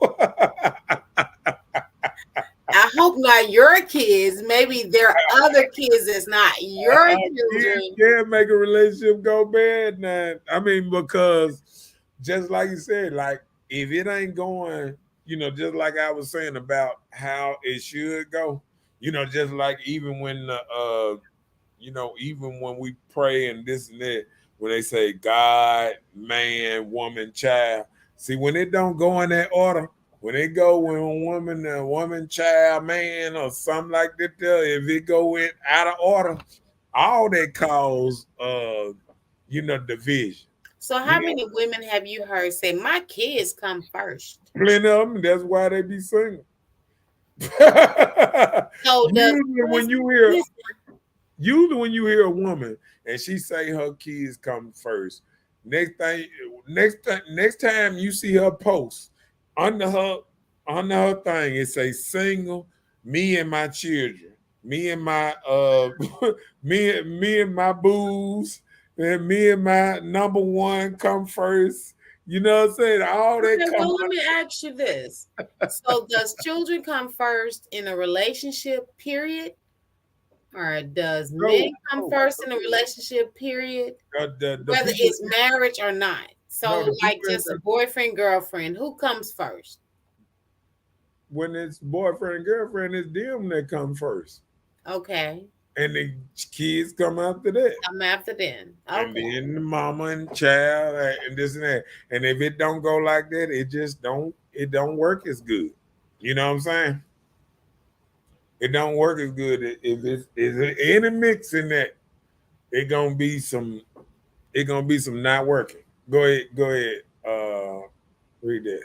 E: I hope not your kids. Maybe there are other kids that's not your
D: Kids
E: children.
D: can make a relationship go bad now. I mean, because just like you said, like if it ain't going, just like I was saying about how it should go, just like even when even when we pray and this and that, when they say God, man, woman, child. See, when it don't go in that order, when it go when a woman, child, man, or something like that, if it go in out of order, all that cause division.
E: So,
D: You
E: how
D: know,
E: many women have you heard say, "My kids come first"?
D: plenty of them. That's why they be single.
E: So, does
D: Usually when
E: listen,
D: you hear
E: listen,
D: Usually when you hear a woman and she say her kids come first, next time you see her post under her under her thing, it say single, me and my children, me and my me and my booze, and me and my number one come first. You know what I'm saying? All that
E: okay,
D: come
E: well, let me ask you this. So, does children come first in a relationship, period? Or does men
D: no,
E: come
D: no.
E: first in a relationship, period?
D: The
E: Whether
D: people
E: it's marriage or not.
D: no
E: So,
D: the
E: like
D: people
E: just a boyfriend, girlfriend, who comes first?
D: when it's boyfriend and girlfriend, it's them that come first.
E: Okay.
D: And the kids come after that.
E: Come after then.
D: And
E: Okay.
D: then the mama and child and this and that. And if it don't go like that, it don't work as good. You know what I'm saying? It don't work as good if it's is any mix in that, it gonna be some not working. Go ahead, read that.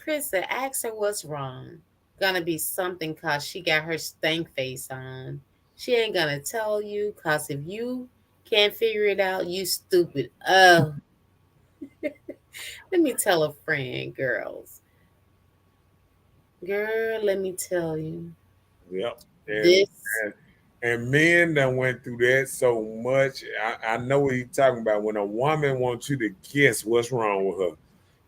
E: Krista, ask her what's wrong. Gonna be something cause she got her stank face on. She ain't gonna tell you cause if you can't figure it out, you stupid. Oh, let me tell a friend, girls. Girl, let me tell you.
D: Yep. And
E: This
D: and, and men that went through that so much. I know what he's talking about. When a woman wants you to guess what's wrong with her,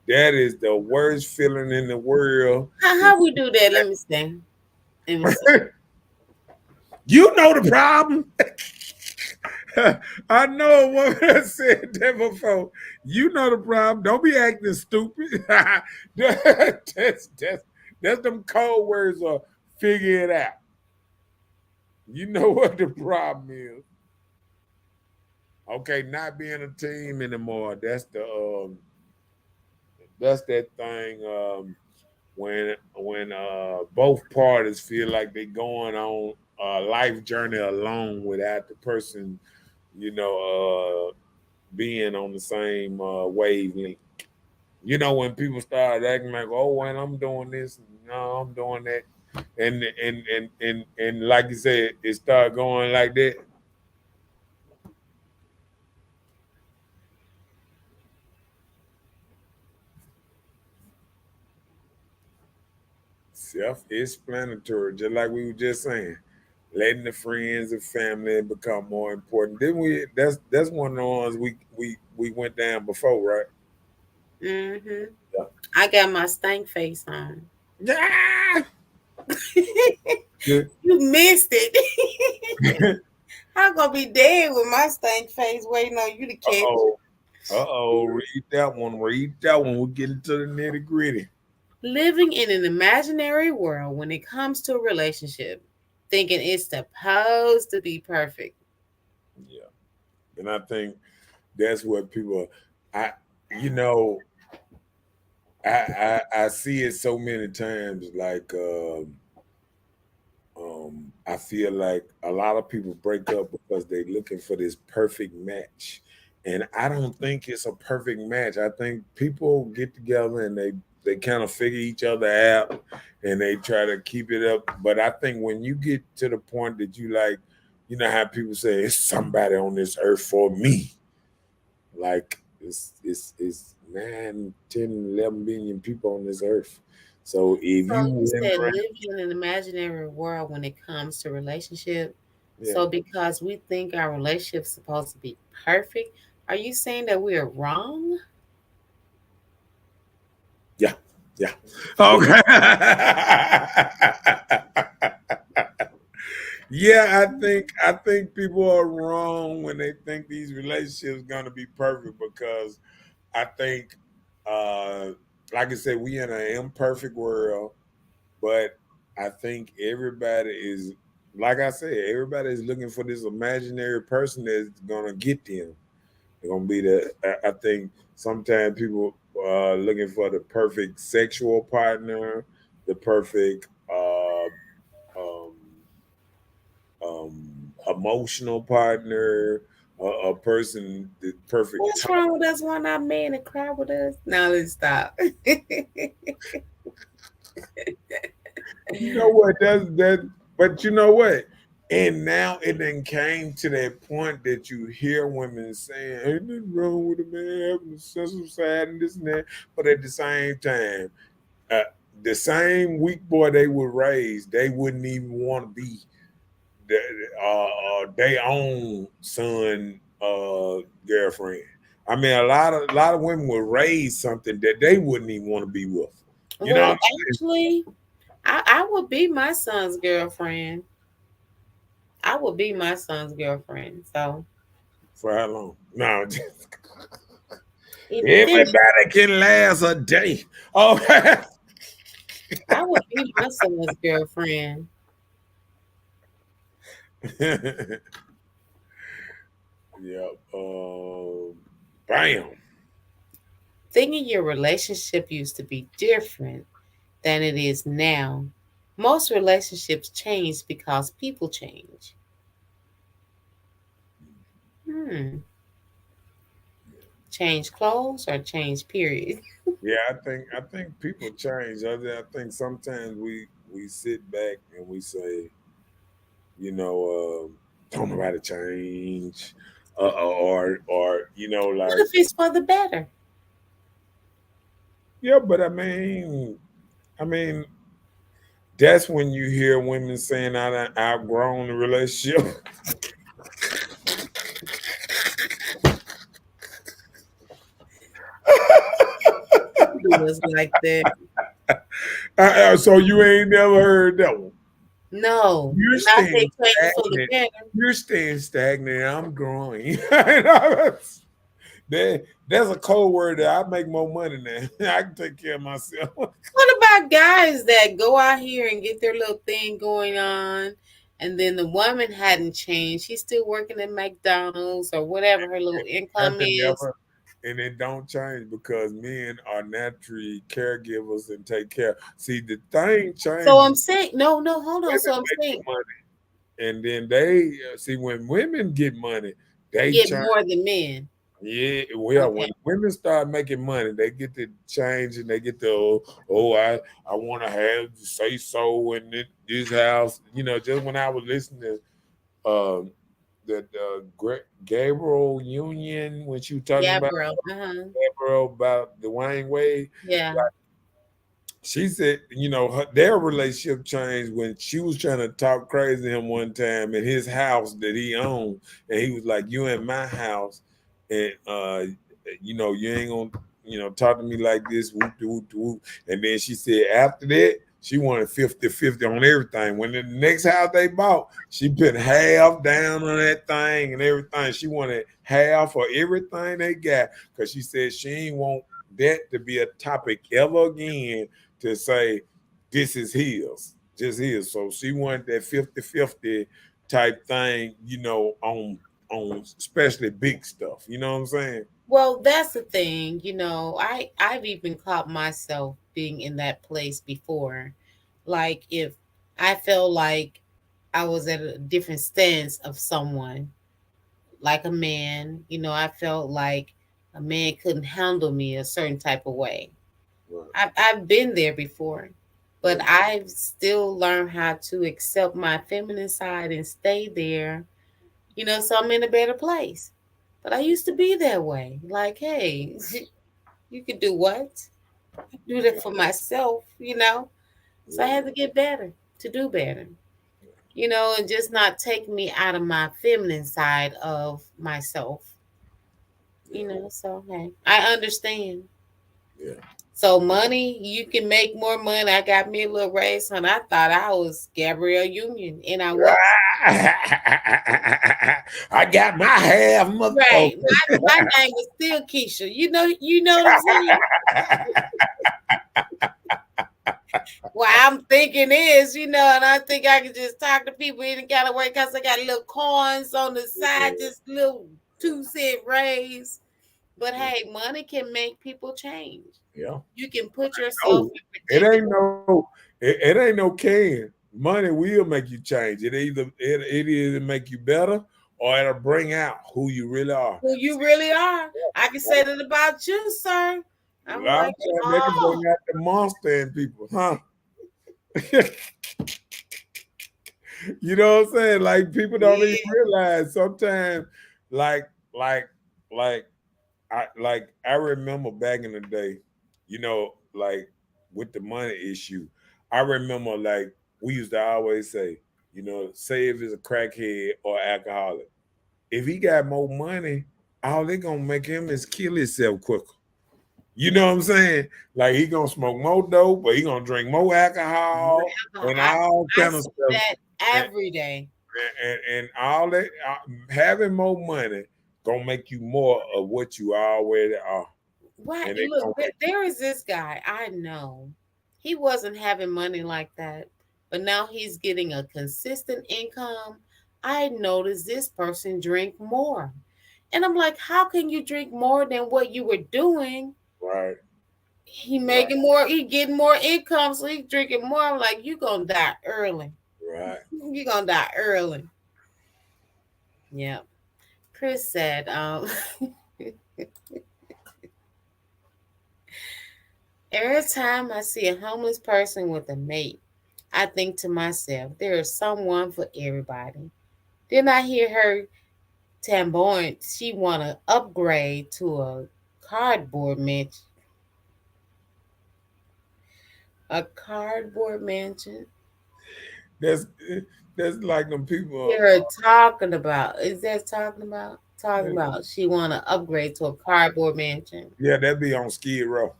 D: that is the worst feeling in the world.
E: how we do that? Let me see. Let me see.
D: You know the problem. I know a woman that said that before. You know the problem. Don't be acting stupid. That's them cold words of figure it out. You know what the problem is. Okay, not being a team anymore. That's that thing when both parties feel like they're going on a life journey alone without the person, being on the same wavelength. When people start acting like, oh, when I'm doing this, no, I'm doing that, and like you said, it start going like that. Self-explanatory, just like we were just saying. Letting the friends and family become more important. Then we that's one of the ones we went down before, right?
E: Mm-hmm. I got my stank face on.
D: Yeah.
E: You missed it. I'm gonna be dead with my stank face waiting on you to catch it.
D: Uh-oh. Uh-oh. Read that one. Read that one. We'll get into the nitty-gritty.
E: Living in an imaginary world when it comes to a relationship, thinking it's supposed to be perfect.
D: Yeah. And I think that's what people I you know, I see it so many times like I feel like a lot of people break up because they're looking for this perfect match. And I don't think it's a perfect match. I think people get together and they kind of figure each other out and they try to keep it up. But I think when you get to the point that you like, you know how people say it's somebody on this earth for me. Like it's 9, 10, 11 billion people on this earth. So if
E: So
D: you
E: you
D: went
E: said
D: around,
E: living in an imaginary world when it comes to relationship.
D: yeah,
E: So because we think our relationship's supposed to be perfect, are you saying that we are wrong?
D: yeah, yeah. Okay. Yeah, I think people are wrong when they think these relationships gonna be perfect because I think uh like I said, we in an imperfect world, but I think everybody is like I said, everybody is looking for this imaginary person that's gonna get them. They're gonna be the I think sometimes people are looking for the perfect sexual partner, the perfect um emotional partner, a person, the perfect
E: What's
D: time.
E: wrong with us want our man to cry with us? Now let's stop.
D: You know what? That's that. But you know what? And now it then came to that point that you hear women saying, "Ain't nothing wrong with a man having a sensitive side and this and that." But at the same time, uh, the same weak boy they would raise, they wouldn't even want to be their own son girlfriend. I mean, a lot of women would raise something that they wouldn't even want to be with. You know what
E: Well,
D: I'm saying?
E: actually, I would be my son's girlfriend. I would be my son's girlfriend. So
D: For how long? No,
E: eventually,
D: everybody can last a day. Oh,
E: I would be my son's girlfriend.
D: yeah. Bam.
E: Thinking your relationship used to be different than it is now. Most relationships change because people change. Hmm. Change clothes or change period?
D: Yeah, I think people change. I think sometimes we sit back and we say, you know, don't nobody change, or
E: What
D: like
E: if it's for the better?
D: yeah, but I mean, that's when you hear women saying I done outgrown the relationship.
E: It was like that.
D: So you ain't never heard that one.
E: No,
D: You're
E: not they
D: staying
E: change for the
D: stagnant.
E: better.
D: You're staying stagnant. I'm growing. There's a code word that I make more money now. I can take care of myself.
E: What about guys that go out here and get their little thing going on, and then the woman hadn't changed? She's still working at McDonald's or whatever her little income
D: Nothing
E: is.
D: ever, and it don't change because men are naturally caregivers and take care. See, the thing
E: So
D: changes.
E: I'm saying, no, no, hold on.
D: Women
E: So I'm
D: make the
E: saying,
D: money, and then they see when women get money, they
E: get
D: change.
E: more than men.
D: Yeah, well,
E: Okay.
D: when women start making money, they get to change and they get to I want to have say so in this house. Just when I was listening to that Gabriel Union when she was talking
E: Yeah,
D: about
E: bro. Uh-huh.
D: Gabriel about Dwayne Wade,
E: Yeah.
D: like she said, their relationship changed when she was trying to talk crazy to him one time in his house that he owned, and he was like, "You in my house, and you ain't gonna, talk to me like this." Whoop de whoop de whoop. And then she said after that, she wanted 50-50 on everything. When the next house they bought, she put half down on that thing and everything. She wanted half for everything they got because she said she ain't want that to be a topic ever again to say this is his, just his. So she wanted that 50-50 type thing, on especially big stuff. You know what I'm saying?
E: Well, that's the thing. I've even caught myself being in that place before. Like if I felt like I was at a different stance of someone, like a man. I felt like a man couldn't handle me a certain type of way.
D: Right.
E: I've been there before, but I've still learned how to accept my feminine side and stay there, so I'm in a better place. But I used to be that way. Like, hey, you could do what? I do that for myself. So I had to get better to do better, and just not take me out of my feminine side of myself. So hey, I understand.
D: Yeah.
E: So money, you can make more money. I got me a little raise, honey. I thought I was Gabrielle Union, and I was.
D: I got my half,
E: Right.
D: motherfucker.
E: My name was still Keisha. You know what I'm saying? What I'm thinking is, and I think I can just talk to people any kind of way because I got little coins on the side, just little 2-cent raise. But hey, money can make people change.
D: Yeah.
E: You can put yourself
D: it ain't no can. Money will make you change. It either make you better or it'll bring out who you really are.
E: Who you really are. I can say that about you, sir. I'm like,
D: they can bring out the monster in people, huh? You know what I'm saying? Like people don't even realize sometimes, like I remember back in the day, like with the money issue, I remember like we used to always say, say if it's a crackhead or alcoholic, if he got more money, all they gonna make him is kill himself quicker. You know what I'm saying? Like he gonna smoke more dope, but he gonna drink more alcohol and all kind of stuff.
E: That every day.
D: And all that having more money gonna make you more of what you already are.
E: Why? Look, there is this guy I know. He wasn't having money like that, but now he's getting a consistent income. I noticed this person drink more. And I'm like, how can you drink more than what you were doing?
D: Right.
E: He making more, he getting more income, so he's drinking more. I'm like, you gonna die early.
D: Right.
E: You're gonna die early. Yeah. Chris said, every time I see a homeless person with a mate, I think to myself, there is someone for everybody. Then I hear her tambourine, she want to upgrade to a cardboard mansion. A cardboard mansion?
D: That's like them people.
E: You're talking about. Is that talking about? Talking about she want to upgrade to a cardboard mansion.
D: Yeah, that'd be on Skid Row.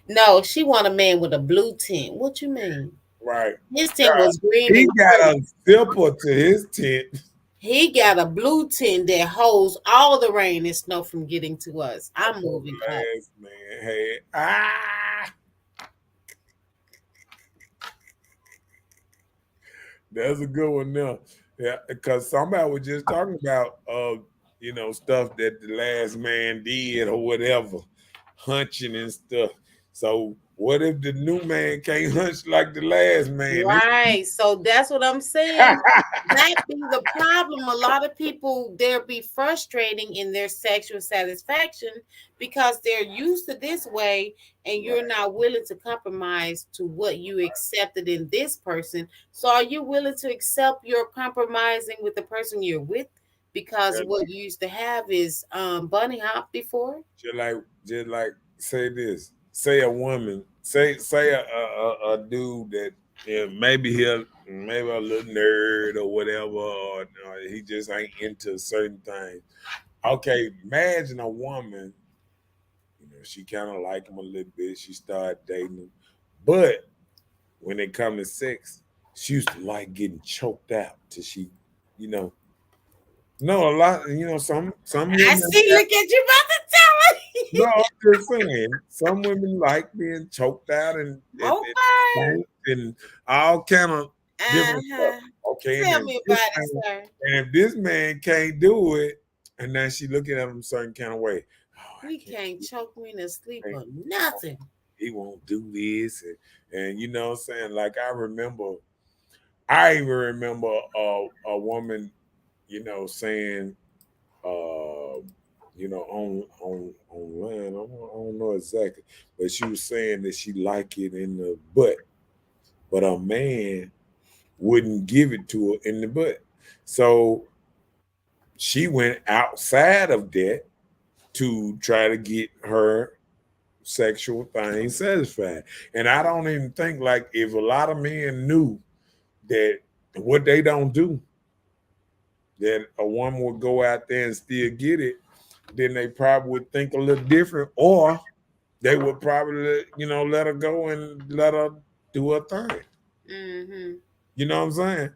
E: No, she want a man with a blue tint. What you mean?
D: Right.
E: His tint was green.
D: He got a zipper to his tent.
E: He got a blue tint that holds all the rain and snow from getting to us. I'm moving up.
D: Man, hey, that's a good one now. Yeah, because somebody was just talking about stuff that the last man did or whatever, hunching and stuff. So what if the new man can't hunch like the last man?
E: Right. So that's what I'm saying. That be the problem. A lot of people, they'll be frustrating in their sexual satisfaction because they're used to this way and you're not willing to compromise to what you accepted in this person. So are you willing to accept your compromising with the person you're with? Because what you used to have is bunny hop before.
D: Just like say this. Say a woman, say a dude that maybe a little nerd or whatever, or he just ain't into certain things. Okay, imagine a woman, she kind of like him a little bit. She started dating him, but when it comes to sex, she used to like getting choked out till she, no, a lot, some women.
E: I see. Look at you about to tell me.
D: No, I'm just saying, some women like being choked out and all kind of different stuff. Okay,
E: tell me about it, sir.
D: And if this man can't do it, and then she looking at him a certain kind of way.
E: He can't choke me to sleep or nothing.
D: he won't do this, and you know what I'm saying. Like I even remember a woman, you know, saying, uh, you know, on online. I don't know exactly, but she was saying that she like it in the butt, but a man wouldn't give it to her in the butt. So she went outside of that to try to get her sexual thing satisfied. And I don't even think like if a lot of men knew that what they don't do, that a woman would go out there and still get it, then they probably would think a little different, or they would probably, you know, let her go and let her do her thing.
E: Mm-hmm.
D: You know what I'm saying?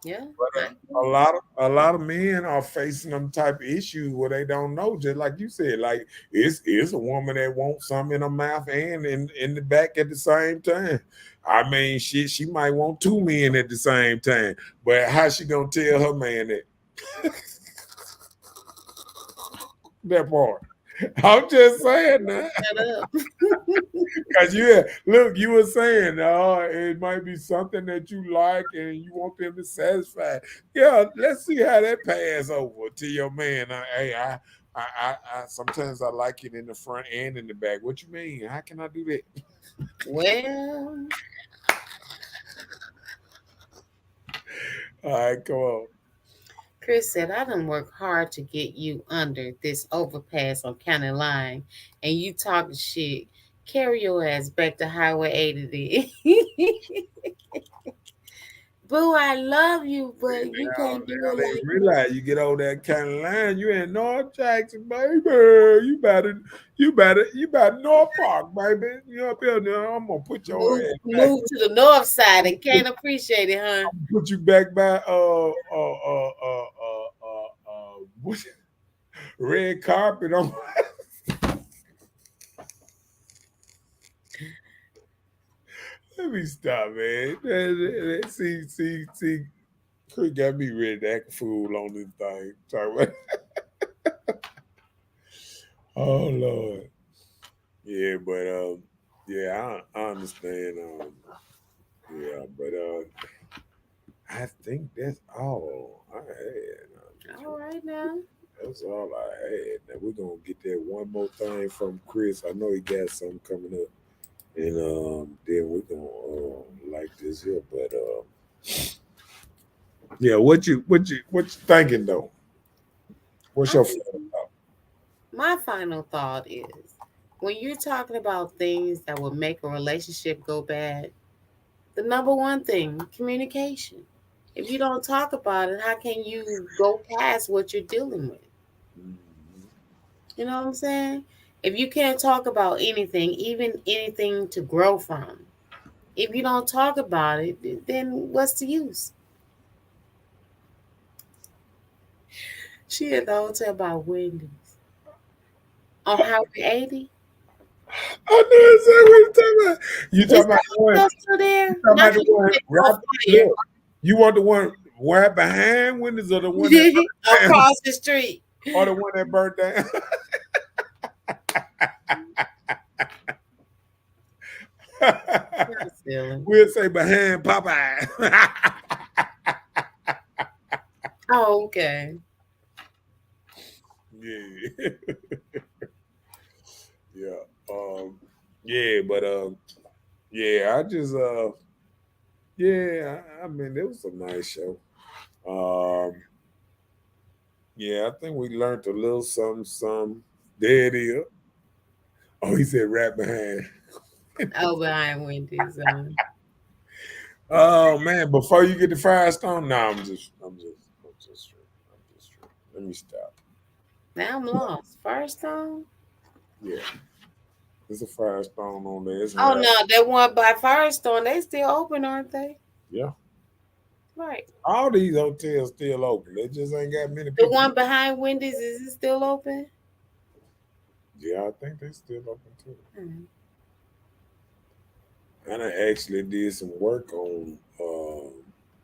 E: Yeah.
D: But a lot of men are facing them type of issues where they don't know. Just like you said, like it's a woman that wants something in her mouth and in the back at the same time. I mean, she might want two men at the same time, but how she gonna tell her man that part? I'm just saying that.
E: Shut up.
D: Cause you were saying, it might be something that you like and you want them to satisfy. Yeah, let's see how that pass over to your man. I sometimes I like it in the front and in the back. What you mean? How can I do that?
E: Well,
D: All right, come on.
E: Chris said, I done work hard to get you under this overpass on County Line, and you talking shit. Carry your ass back to Highway 80 then. Boo, I love you, but you can't do
D: Now
E: it
D: they
E: like
D: realize you get over that kind of line, you in North Jackson, baby. You better North Park, baby. You up here now, I'm gonna put your
E: move
D: ass back.
E: move to the north side and can't appreciate it, huh?
D: Put you back by what, red carpet on. Let me stop, man. See, Chris got me ready to act a fool on this thing. Talk about, oh Lord, yeah, but yeah, I understand. Yeah, but I think that's all I had.
E: All right now.
D: That's all I had. Now we're gonna get that one more thing from Chris. I know he got something coming up, and then we're gonna like this here. But yeah, what you thinking though? What's
E: I
D: your
E: think
D: final thought?
E: my final thought is when you're talking about things that will make a relationship go bad, the number one thing, communication. If you don't talk about it, how can you go past what you're dealing with?
D: Mhm.
E: You know what I'm saying? If you can't talk about anything, even anything to grow from, if you don't talk about it, then what's the use? She at the hotel by Wendy's on Highway 80.
D: I know exactly what you're talking about. You
E: Is
D: talking about
E: the
D: the one?
E: hotel still there?
D: You talking
E: Not
D: about the
E: you
D: one
E: said
D: right?
E: no fire
D: Look, you want the one right behind windows, or the one that burnt down,
E: across the street.
D: or the one that burnt down?
E: Not silly.
D: We'll say behind Popeye.
E: Oh, okay.
D: Yeah, yeah, yeah, but yeah, I just yeah, I mean, it was a nice show. Um, yeah, I think we learned a little something, some. There it is. Oh, he said right behind.
E: Oh, behind Wendy's.
D: Oh man, before you get the Firestone, no, I'm just Let me stop.
E: Now I'm lost. Firestone?
D: Yeah, there's a Firestone on there. It's
E: Oh
D: right.
E: no, that one by Firestone, they still open, aren't they?
D: Yeah,
E: Right.
D: all these hotels still open. They just ain't got many
E: The
D: people.
E: one behind Wendy's, is it still open?
D: Yeah, I think they still open too.
E: Hmm.
D: And I actually did some work on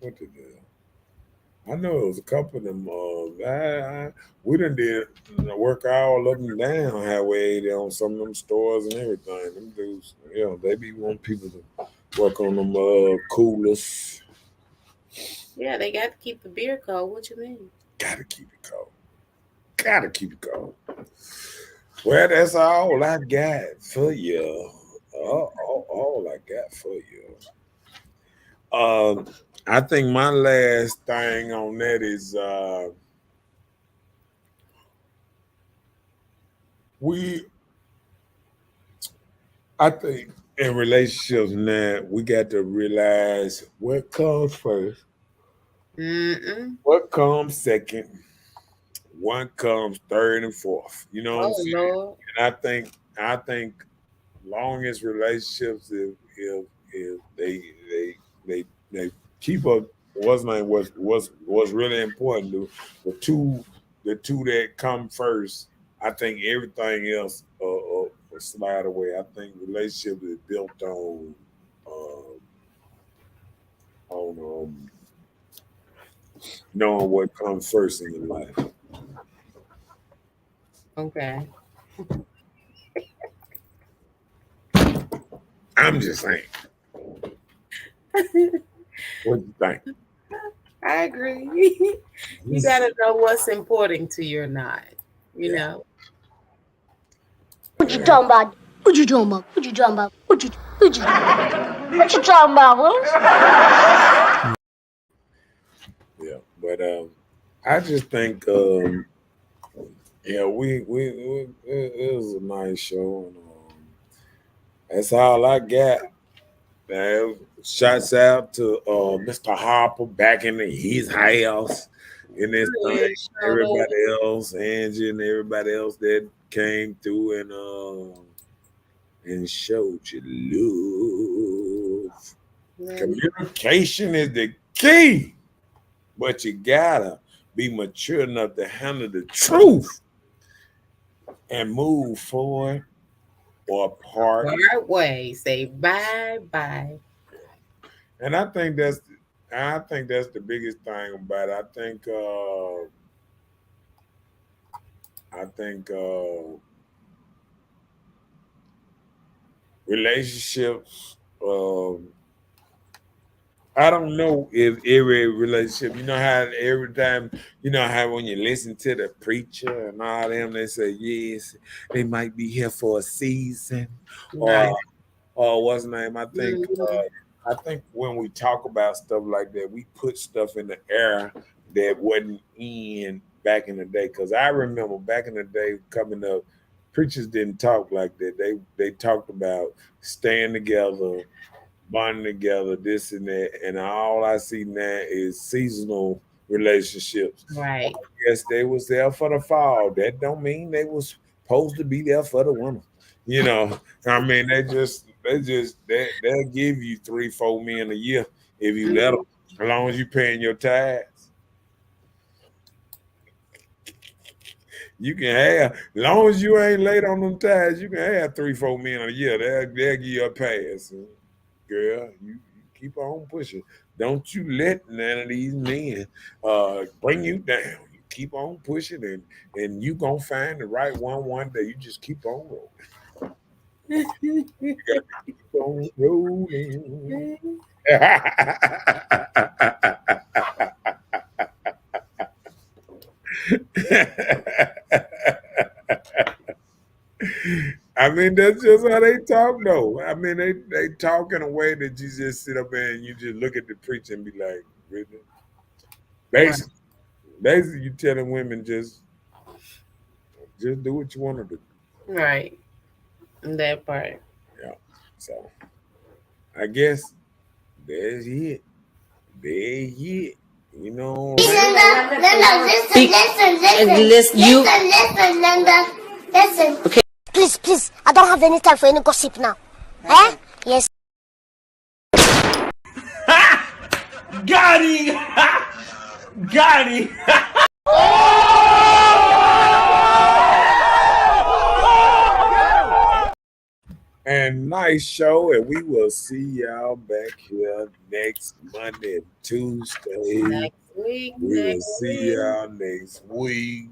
D: what the hell? I know it was a couple of them. We done did work all up and down highway there on some of them stores and everything. Them dudes, they be wanting people to work on them coolers.
E: Yeah, they got to keep the beer cold. What you mean?
D: Gotta keep it cold. Gotta keep it cold. Well, that's all I got for you. All I got for you. I think my last thing on that is I think in relationships now we got to realize what comes first, what comes second, what comes third and fourth. You know what I'm saying?
E: Lord.
D: And I think longest relationships if they keep up what's really important to the two that come first. I think everything else will slide away. I think relationship is built on knowing what comes first in your life.
E: Okay.
D: I'm just saying. What do you think?
E: I agree. You got to know what's important to you or not. You know.
A: What you talking about? What you talking about? What you talking about? What you talking about, Willis?
D: Yeah, but I just think it was a nice show, and that's all I got. Shouts out to Mr. Harper back in his house in this thing. Everybody else, Angie and everybody else that came through and showed you love. Communication is the key, but you gotta be mature enough to handle the truth and move forward or apart.
E: Part way. Say bye.
D: And I think that's the biggest thing about it. I think relationships. I don't know if every relationship. You know how every time, how when you listen to the preacher and all them, they say yes, they might be here for a season, or what's the name? I think when we talk about stuff like that, we put stuff in the air that wasn't in back in the day. Because I remember back in the day coming up, preachers didn't talk like that. They talked about staying together, bonding together, this and that. And all I see now is seasonal relationships.
E: Right.
D: Yes, they was there for the fall. That don't mean they was supposed to be there for the winter. I mean, they'll give you 3-4 million a year if you let them, as long as you paying your tithes. You can have, as long as you ain't late on them tithes, you can have 3-4 million a year. They'll give you a pass. Girl, you keep on pushing. Don't you let none of these men bring you down. You keep on pushing, and you gonna find the right one day. You just keep on rolling. You gotta keep on rolling. I mean, that's just how they talk, though. I mean, they talk in a way that you just sit up there and you just look at the preacher and be like, really? Basically, you telling women just do what you want to do.
E: Right. That part.
D: Yeah. So, I guess there's it. There's it.
A: Linda, listen. Okay. Please. I don't have any time for any gossip now. Eh? Yes.
C: Got him! Got him!
D: and nice show. And we will see y'all back here next Monday and Tuesday.
E: Next week.
D: We will see y'all next week.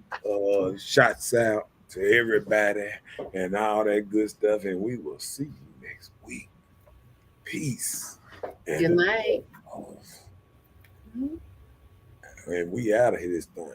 D: Shots out to everybody and all that good stuff. And we will see you next week. Peace.
E: Good night.
D: And we out of here this thing.